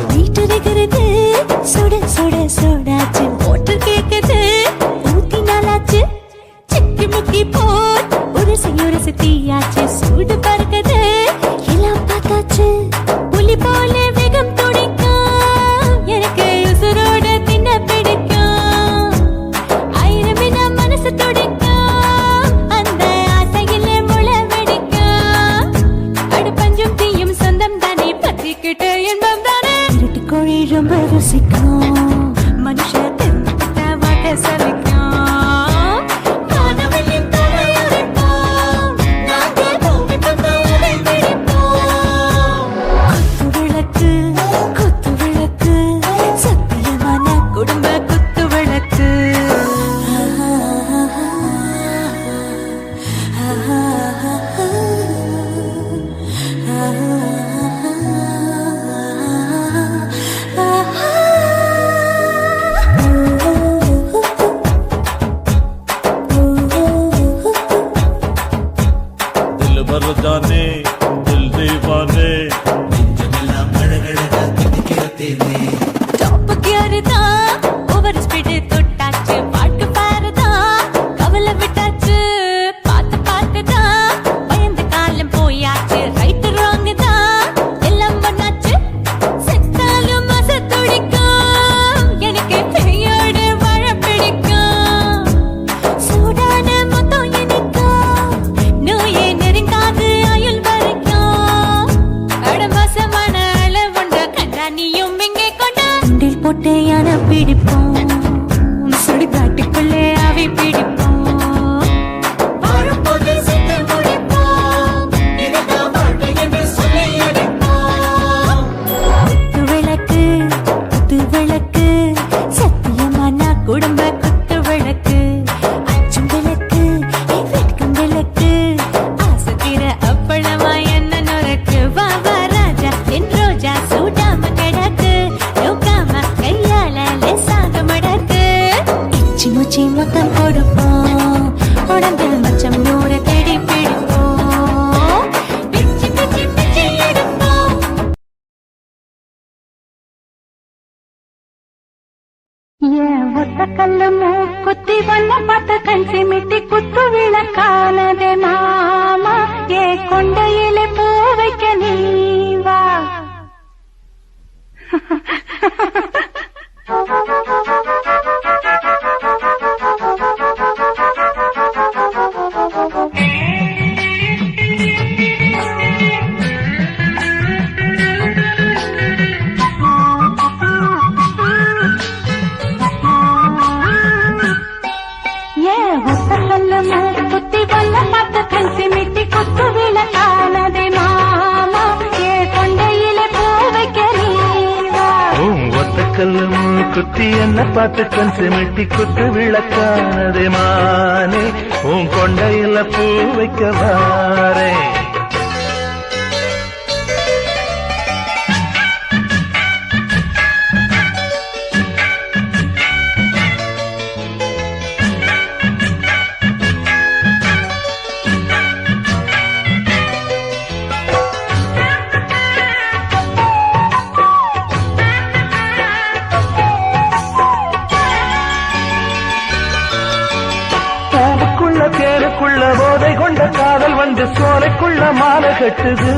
வீட்டிருக்கிறது சுட சுட சுடாச்சு போட்டு கேக்குது ஊத்தி நாளாச்சு சிக்கி முக்கி போல் உரசி தீயாச்சு சூடு பறக்குது எல்லாம் பார்த்தாச்சு புலி போல வேகம் துடிக்கும் எனக்கு உசுரோட தின்ன பிடிக்கும் ஆயிரமின மனசு துடிக்கும் அந்த ஆசையில முளை வெடிக்கும் அடுப்பஞ்சும் தீயும் சொந்தம் தானே பத்திக்கிட்டு என்பம் தானே இருட்டு கோழி ரொம்ப ருசிக்கும் மனுஷ தெரிஞ்சுக்கிட்ட வாட்ட சலிக்கும் மானவனின் தலையுரைப்போம் நாங்கள் பூமி பந்த உடை பிடிப்போம் குத்து விளக்கு சத்தியமான குடும்ப குத்து விளக்கு दिल भर जाने दिल दीवाने டாப் கியர் தான் ஓவர் ஸ்பீடு தொட்டாச்சு பாட்டு பாருதான் கவலை விட்டாச்சு பார்த்து தான் பயந்து காலம் போயாச்சு ரைட் ராங் தான் எல்லாம் பண்ணாச்சு செத்தாலும் மச துடிக்கும் எனக்கு பெரியோடு வாழ பிடிக்கும் சூடான மொத்தம் எனக்கும் நோயே நெருங்காது ஆயுள் வரைக்கும் அடமாசமான அளவுண்ட கண்டானியும் இங்கே கொண்டா உண்டில் போட்டு யானை பிடிப்போம் சுடுகாட்டுக்குள்ளே அவை பிடிப்போம் வாழும்போது செத்து முடிப்போம் இதுதான் வாழ்க்கை என்று சொல்லி அடிப்போம் குத்து விளக்கு சத்தியமான குடும்ப குத்து விளக்கு அச்சும் விளக்கு வெட்கம் விளக்கு ஆசத்திர அப்பளமா என்ன நுறக்கு வா ராஜா என் ரோஜா சூடாம கிடக்கு நோக்காம கையால லேசாக மூக்குத்தி என்ன பார்த்து கண் சிமிட்டி குத்து விளக்கானதே மானே உன் கொண்டையில பூ வைக்க வாரே தேருக்குள்ள போதை கொண்ட காதல் வந்து சோலைக்குள்ள மாலை கட்டுது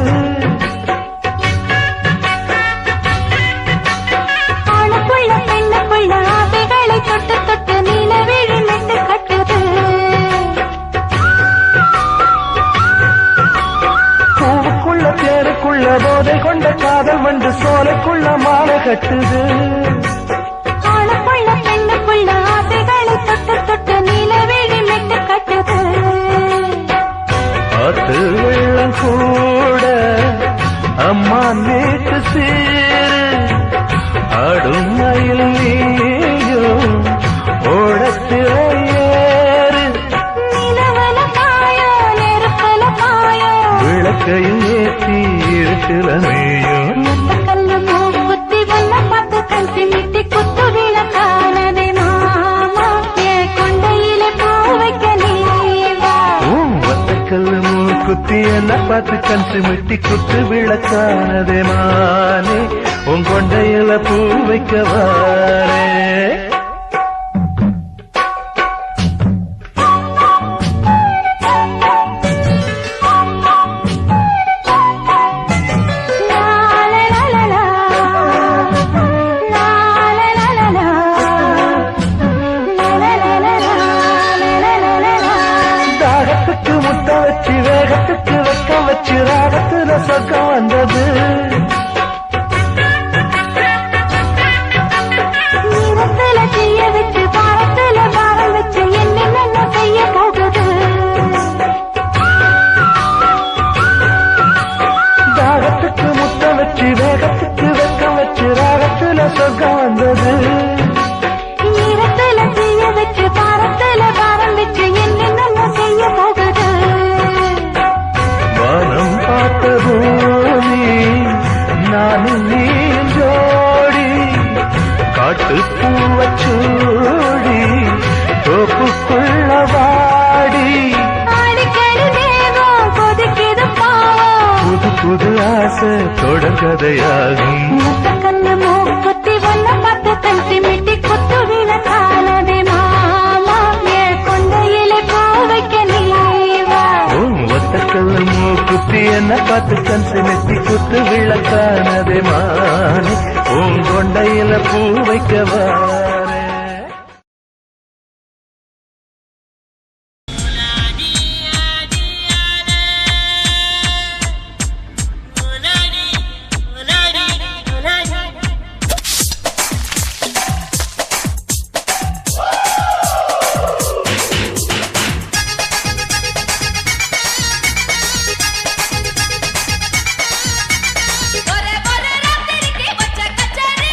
ஆணுக்குள்ள பெண்ணுக்குள்ள ஆசைகளை தொட்டு தொட்டு நீலவேழி நட்டு கட்டுது பூவுக்குள்ள தேருக்குள்ள போதை கொண்ட காதல் வந்து சோலைக்குள்ள மாலை கட்டுது ஆணுக்குள்ள பெண்ணுக்குள்ள ஆசைகளை தொட்டு தொட்டு நீலவேழி நட்டு கட்டுது ஆத்து வெள்ளம் கூட அம்மா நேற்று சேரு ஆடும் மயில் நீயும் ஓடத்தில ஏறு நிலவல பாயோ நெருப்பல பாயோ விளக்கையில் ஏற்றி இருட்டுல மேயும் கல்லு மூக்குத்தி வல்ல பார்த்து கண் சிமிட்டி குத்து விளக்கானதே மாமா என் கொண்டையிலே பூ வைக்க நீவா வத்தக்கல்லு மூக்குத்தி என்ன பார்த்து கண் சிமிட்டி குத்து விளக்கானதே மானே உன் கொண்டையில பூ வைக்க வாரே தாகத்துக்கு முத்த வச்சு வேகத்துக்கு வெக்க வச்சு ராகத்துல சொக்கம் வந்தது நீரத்துல செய்ய வச்சு பாரத்துல பாரம் வச்சு என்ன செய்ய போகுது தாகத்துக்கு முத்த வச்சு வேகத்துக்கு வெக்க வச்சு ராகத்துல சொக்கம் வந்தது நீரத்துல செய்ய வச்சு பாரத்துல பாரம் வச்சு என்ன செய்ய போகுது வானம் பார்த்த பூமி நானும் நீ ஜோடி காட்டு பூவச்சூடி தோப்புக்குள்ள வாடி அடிக்கடி தேகம் கொதிக்குது பாவம் புது புது ஆசை தொடர்கதையாகும் கண்ணு மூக்குத்தி வல்ல பார்த்து கண் சிமிட்டி குத்து விளக்கானதே மாமா என் கொண்டையிலே பூ வைக்க நீவா ஒத்தக்கல்லு மூக்குத்தி என்ன பார்த்து கண் சிமிட்டி குத்து விளக்கானதே மானே உன் கொண்டையில பூ வைக்க வாரே ஒரே ஒரே ராத்திரிக்கு வச்ச கச்சேரி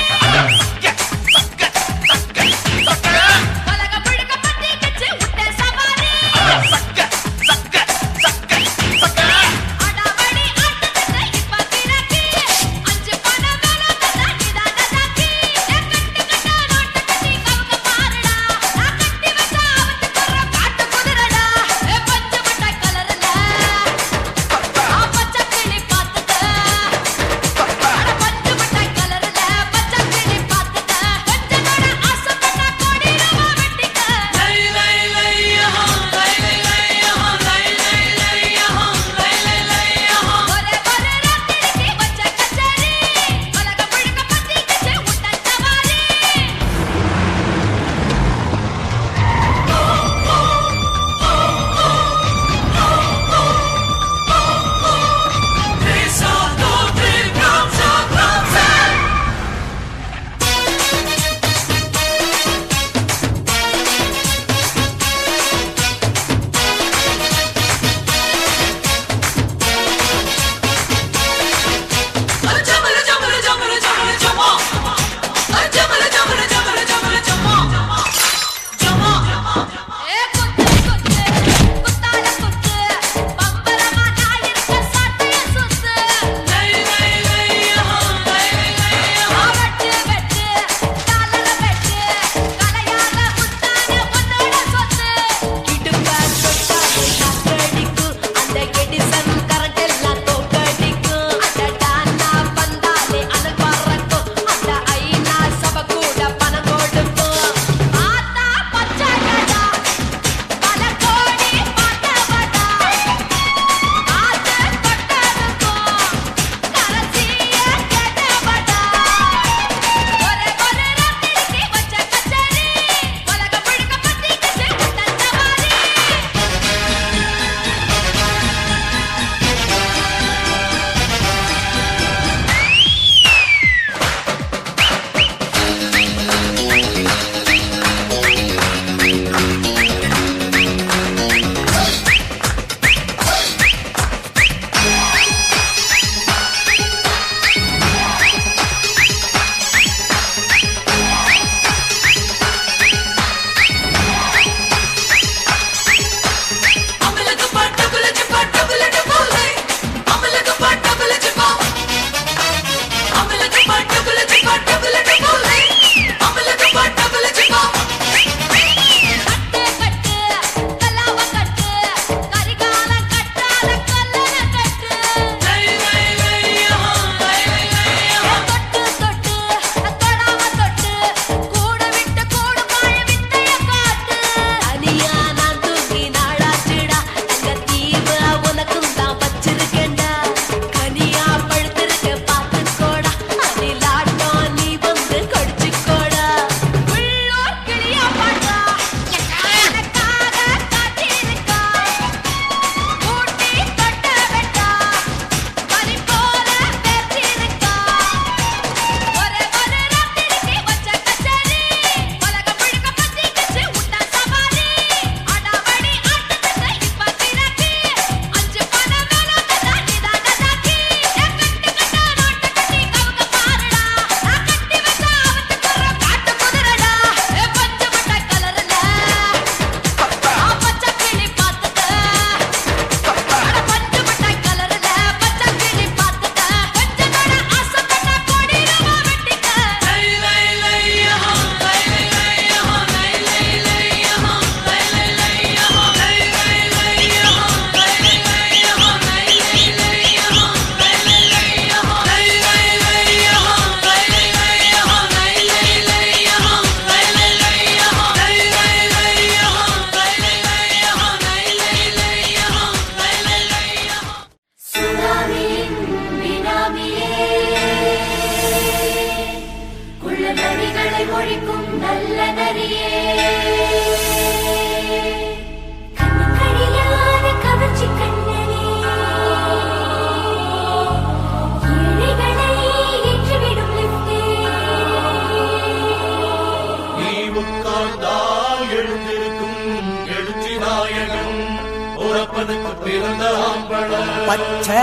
பச்சை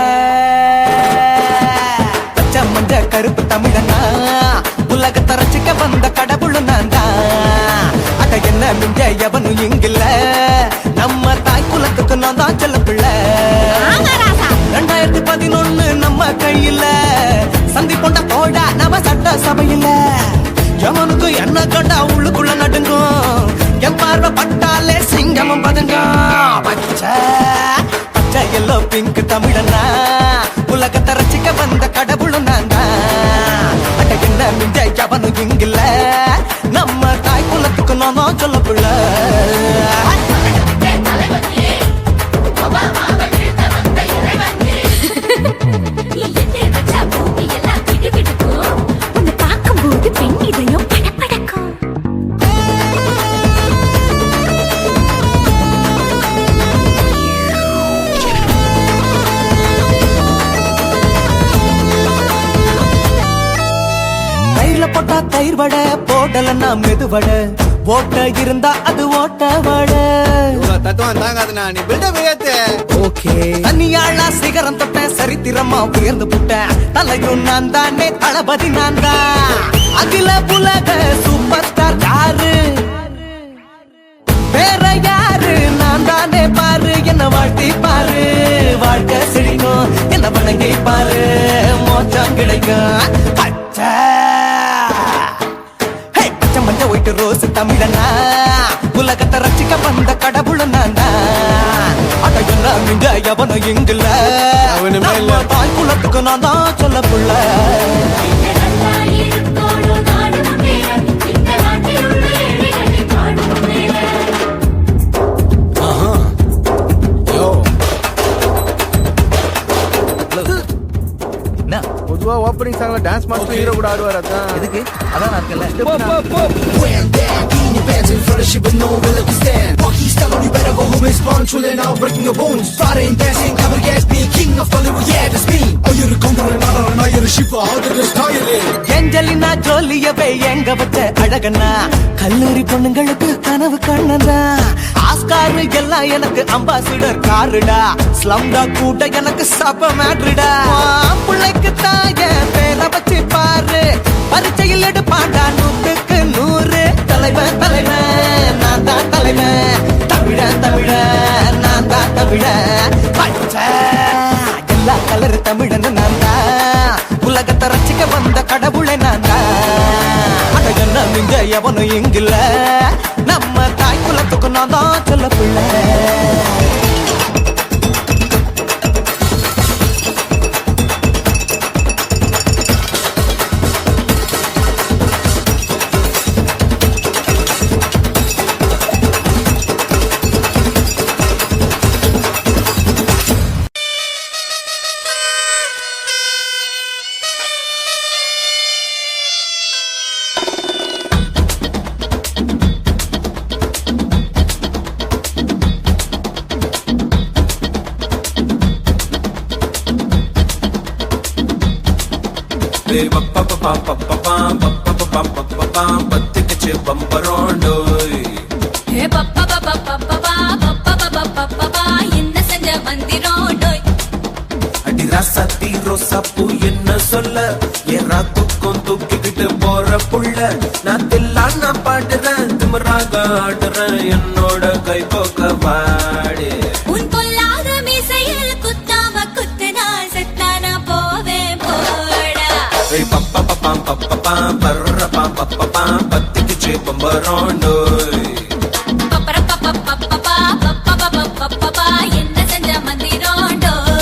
பச்சை மஞ்ச கருப்பு தமிழனா உலகத்தை ரசிக்க வந்த கடவுள் நான் தான். அட என்ன மிஞ்ச எவனும் இங்கில்ல, நம்ம தாய் குலத்துக்கு நான் தான் செல்ல பிள்ளை. 2011 நம்ம கையில சந்தி கொண்ட போடா நம்ம சட்ட சபையில. எவனுக்கு என்ன கண்டா உள்ளுக்குள்ள நடுங்கும், என் பார்வை பட்டாலே சிங்கமும் பதுங்கும். பச்சை பச்சை எல்லோ பிங்க் தமிழனா உலகத்தை ரசிக்க வந்த கடவுளும் நான் தான். அட என்ன மிஞ்ச எவனும் இங்கில்ல, நம்ம தாய் குலத்துக்கு நான் தான் சொல்ல பிள்ளை. உன்னை பார்க்கும்போது பெண் இதயம் படபடக்கும். தயிர்ல போட்டா தயிர் வடை, போடலன்னா மெது வடை, ஓட்ட இருந்தா அது ஓட்ட வடை. தத்துவம் தாங்காதுண்ணா, நீ பில்டப் ஏத்து. ஓகே தனியாளா சிகரம் தொட்ட சரித்திரமா உயர்ந்து புட்டேன். தலையும் நான் தானே, தளபதி நான் தான். அகில உலக சூப்பர் ஸ்டார் யாரு, வேற யாரு, நான் தானே பாரு. என்ன வாழ்த்தி பாரு, வாழ்க்கை செழிக்கும். என்ன வணங்கி பாரு, மோச்சம் கிடைக்கும். பச்சை பச்சை மஞ்ச ஒயிட்டு ரோஸ் தமிழனா உலகத்தை ரசிக்க வந்த கடவுள் நான் தான். அட என்ன மிஞ்ச எவனும் இங்கில்ல, நம்ம தாய் குலத்துக்கு நான் தான் சொல்ல புள்ள. பொதுவா ஓப்பனிங் சாங்ல டான்ஸ் மாஸ்டர் ஹீரோ கூட ஆடுவார். அதான் எதுக்கு? அதான் நான் இருக்கல. ஏஞ்சலினா ஜோலியவே எங்க வச்ச அழகனா, கல்லூரி பொண்ணுங்களுக்கு கனவு கண்ணனா. ஆஸ்கார் எல்லாம் எனக்கு அம்பாசிடர் காருடா, ஸ்லம்டா கூட எனக்கு சப மேட்ருடா. பிள்ளைக்கு தாய பேரை வச்சு பாரு, பரீட்சையில் எடுப்பாண்டா 100க்கு 100. தலைவன் தலைவன் நான் தான் தலைவன், தமிழன் தமிழன் நான் தான் தமிழன். பச்சை எல்லா கலர் தமிழன் நான் தான், உலகத்தை ரசிக்க வந்த கடவுளை நான் தான். அட என்ன மிஞ்ச எவனும் இங்கில்ல, நம்ம தாய் குலத்துக்கு நான் தான் சொல்ல பிள்ளை. பத்துக்குச்சு பம்பரோண்டோய் என்ன செஞ்ச மந்திரோண்டோய். அடி ராசாத்தி ரோசாப்பூ என்ன சொல்ல, ஏறா தூக்கம் தூக்கிக்கிட்டு போற புள்ள. நான் தில்லாம் நான் பாடுறேன், திமிராக ஆடுறேன், என்னோட கை போக்க பாடு. உன் பொல்லாத மீசையில் குத்தாம குத்துனா செத்தானா போவேன் போடா. பத்துக்குச்சு பம்பரோண்டோய் என்ன செஞ்ச மந்திரோண்டோய்.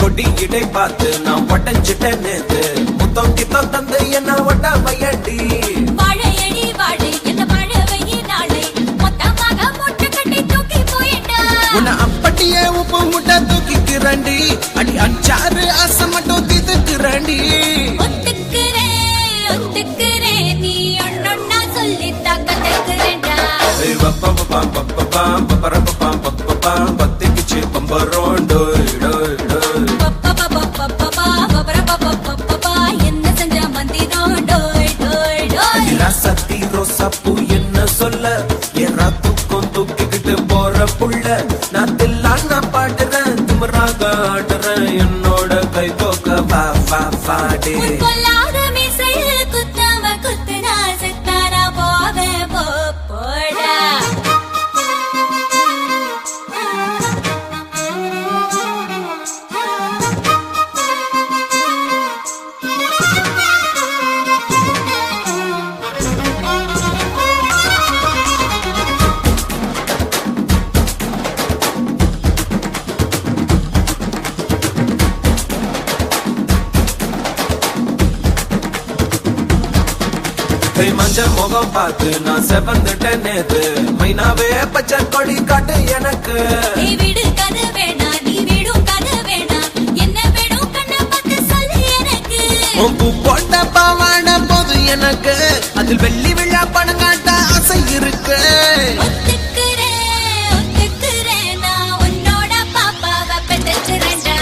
கொடி இடை பார்த்து நான் உடஞ்சிட்டேன் நேத்து, முத்தம் கித்தம் தந்து என்ன ஒட்ட வையண்டி. வாழைய பத்திக்குச்சு பம்பரோம் டோய் டோய் டோய் என்ன செஞ்ச மந்திரம் டோய் டோய் டோய் ராசாத்தி ரோசாப்பூ என்ன சொல்ல ஏறா தூக்கம் தூக்கிக்கிட்டு போற புள்ள நான் தில்லான பாடுறேன் திமிராக ஆடுறேன் என்னோட கை தோக்க வா வா வாடே கொல்லாத மீசையில் குத்தாம குத்துனா செத்தானா போவே போடா மஞ்ச முகம் பார்த்து நான் செவந்துட்டேன் நேத்து மைனாவே பச்சை கொடி காட்டு எனக்கு நீ வீடு கதை வேணா நீ வீடும் கதை வேணா என்ன வேணும் கண்ண பார்த்து சொல்லு எனக்கு பூ போட்ட பாவாட போது எனக்கு அதில் வெள்ளி விழா பணம் காட்ட ஆசை இருக்கு ஒத்துக்கிறேன் நான் உன்னோட பாப்பாவை பெற்றேன்டா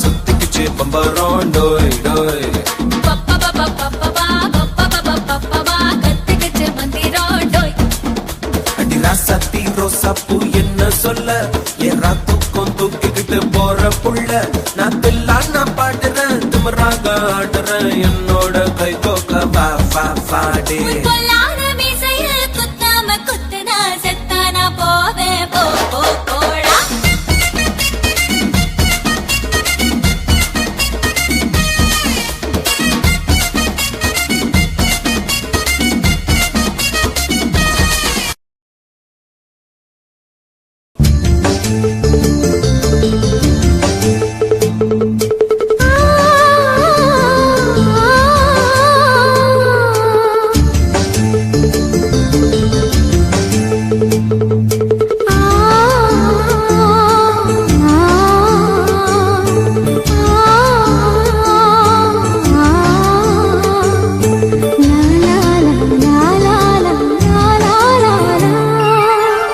சுத்திக்குச்சு பம்பரோம் டோய் டோய் கத்துக்கிச்சு மந்திரம் டோய் அடி ராசாத்தி ரோசாப்பூ என்ன சொல்ல ஏறா தூக்கம் தூக்கிக்கிட்டு போற புள்ள நான் தில்லான பாடுறேன் திமிராக ஆடுறேன் என்னோட கை தோக்க வா வா வாடே கொல்லாத மீசையில் குத்தாம குத்துனா செத்தானா போவே போடா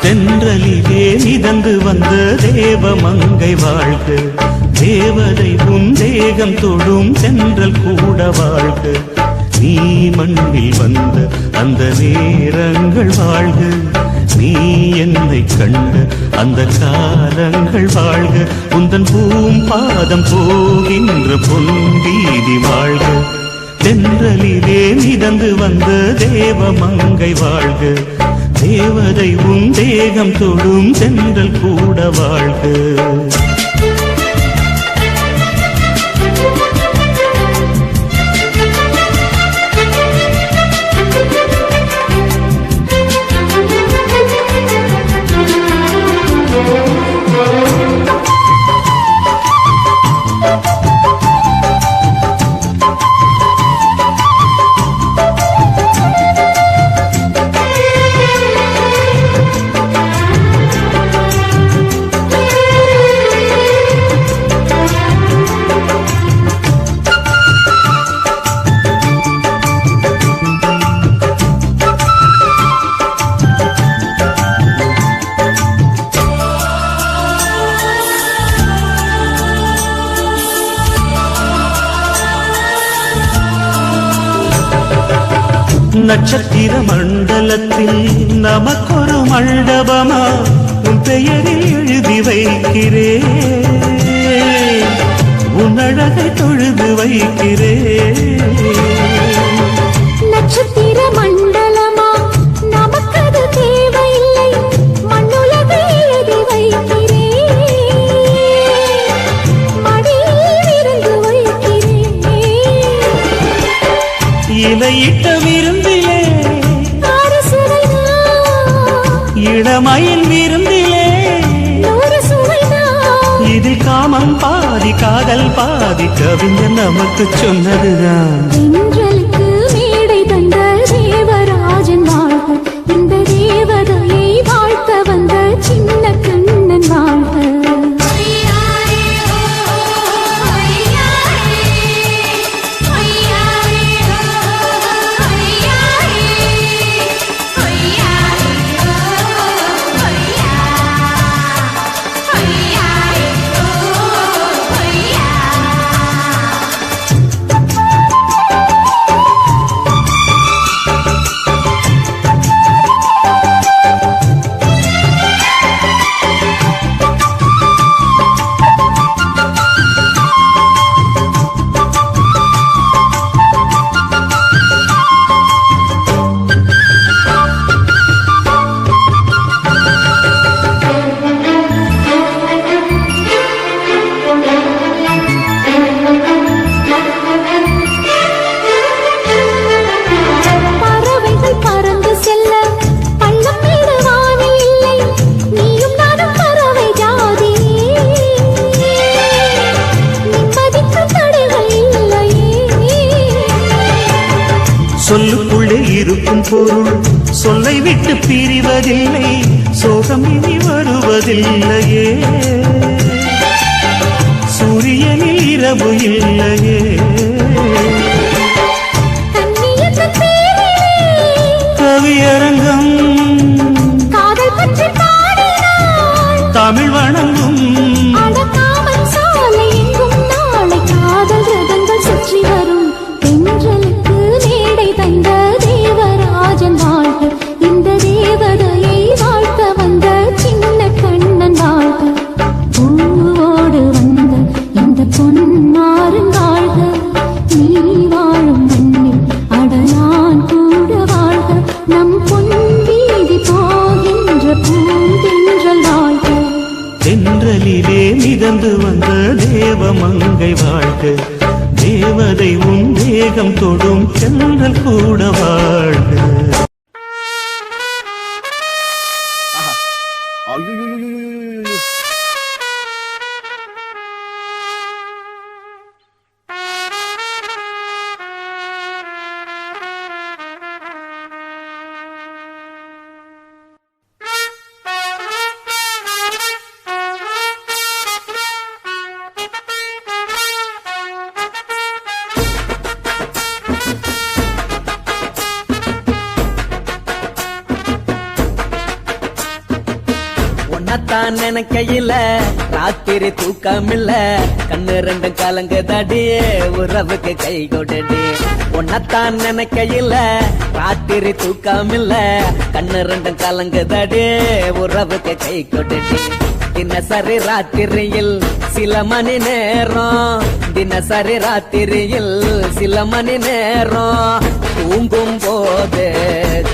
தென்றலிலே மிதந்து வந்த தேவமங்கை வாழ்க தேவதை உன் தேகம் தொடும் சென்றல் கூட வாழ்க நீ மண்ணில் வந்த அந்த நேரங்கள் வாழ்க நீ என்னை கண்ட அந்த காலங்கள் வாழ்க உந்தன் பாதம் போகின்ற பொன்வீதி வாழ்க தென்றலிலே மிதந்து வந்த தேவமங்கை வாழ்க தேவதை உன் தேகம் தொடும் சென்றல் கூட வாழ்க நட்சத்திர மண்டலத்தில் நமக்கொரு மண்டபமா உன் பெயரில் எழுதி வைக்கிறேன் உன் அழகை தொழுது வைக்கிறேன் நட்சத்திர மண்டலமா நமக்கது தேவையில்லை மண்ணுலகை எழுதி வைக்கிறேன் மடியில் இருந்து வைக்கிறேன் இலையிட்ட விருந்திலே இளமயில் விருந்திலே இதில் காமம் பாதி காதல் பாதி கவிஞர் நமக்கு சொன்னதுதான் எங்களுக்கு மேடை தந்த தேவராஜன் வாழ்க இந்த தேவதையை வாழ்த்த வந்த சின்ன கண்ணன் வாழ்க சொல்லுக்குள்ளே இருக்கும் பொருள் சொல்லை விட்டு பிரிவதில்லை, சோகம் இனி வருவதில்லையே, சூரியனில் இரவு இல்லையே. கவியரங்கம் தமிழ் வணங்கும் காதல் ரதங்கள் சுற்றி வரும் தென்றலுக்கு மேடை தந்த தேவராஜன் வாழ்க, இந்த தேவதையை வாழ்த்த வந்த சின்ன கண்ணன் வாழ்க, பூவோடு வந்த இந்த பொன்மாறன் வாழ்க, நீ வாழும் மண்ணில் அடலான் கூட வாழ்க, நம் பொன் வீதி போகின்ற பூந்தென்றல் வாழ்க. தென்றலிலே மிதந்து வந்த தேவமங்கை வாழ்க, தேவதை உன் தேகம் தொடும் தென்றல் கூட வாழ்க. உன்னத்தான் நினைக்கையில ராத்திரி தூக்கமில்ல, கண்ணு ரெண்டு கலங்கு தடியே உறவுக்கு கை கொடடி. உன்னத்தான் நினைக்கையில ராத்திரி தூக்கமில்ல, கண்ணு ரெண்டு கலங்கு தடியே உறவுக்கு கை கொடடி. தினசரி ராத்திரியில் சில மணி நேரம், தினசரி ராத்திரியில் சில மணி நேரம், தூங்கும் போது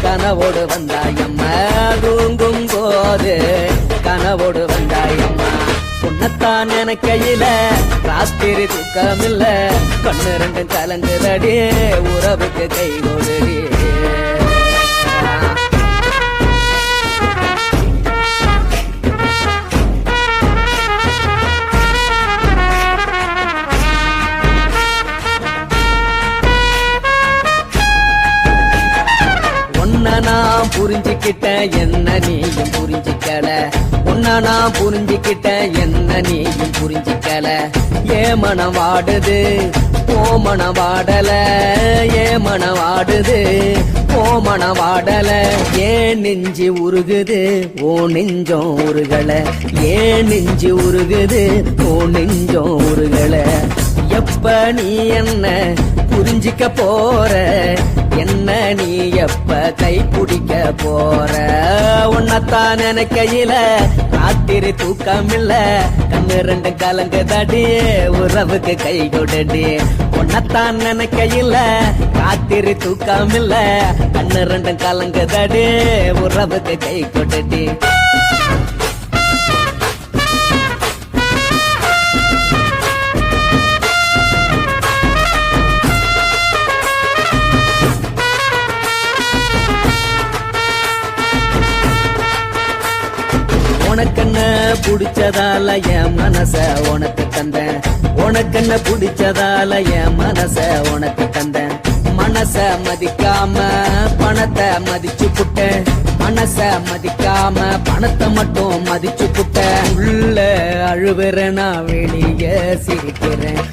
கனவோடு வந்தாயம்மா, தூங்கும் போது கனவோடு வந்தாயம்மா. உன்னத்தான் நினைக்கையில ராத்திரி தூக்கமில்ல, கண்ணு ரெண்டு கலங்குதடி உறவுக்கு கை கொடுடி. நான் புரிஞ்சுக்கிட்டேன் என்ன நீயும் புரிஞ்சிக்கல, உன்ன நான் புரிஞ்சுக்கிட்டேன் என்ன நீயும் புரிஞ்சிக்கல. ஏ மனம் வாடுது ஓ மனம் வாடல, ஏ மனம் வாடுது ஓ மனம் வாடல. ஏன் நெஞ்சு உருகுது ஓ நெஞ்சம் உருகல, ஏன் நெஞ்சு உருகுது ஓ நெஞ்சம் உருகல. எப்ப நீ என்ன புரிஞ்சிக்க போற, என்ன நீ எப்ப கை பிடிக்க போற. உன்னத்தான் நினைக்கையில ராத்திரி தூக்கமில்ல, கண்ணு ரெண்டு கலங்கு தடியே உறவுக்கு கை கொடடி. உன்னத்தான் நினைக்கையில ராத்திரி தூக்கமில்ல, கண்ணு ரெண்டு கலங்கு தடியே உறவுக்கு கை கொடடி. உனக்கென்ன புடிச்சதால என் மனச உனக்கு தந்தேன், உனக்கென்ன புடிச்சதால என் மனச உனக்கு தந்தேன். மனச மதிக்காம பணத்தை மதிச்சு புட்டேன், மனச மதிக்காம பணத்தை மட்டும் மதிச்சு புட்டேன். உள்ள அழுவுறேன் நான் வெளியே சிரிக்கிறேன்.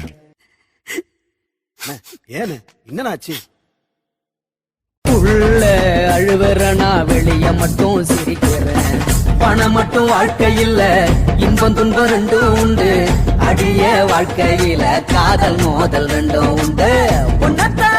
ஏன்னு என்னன்னாச்சு? உள்ள அழுவுறேன் நான் வெளியே மட்டும் சிரிக்கிறேன். பணம் மட்டும் வாழ்க்கை இல்ல, இன்பம் துன்பம் ரெண்டும் உண்டு, அடிய வாழ்க்கையில காதல் மோதல் ரெண்டும் உண்டு. உன்னத்தான்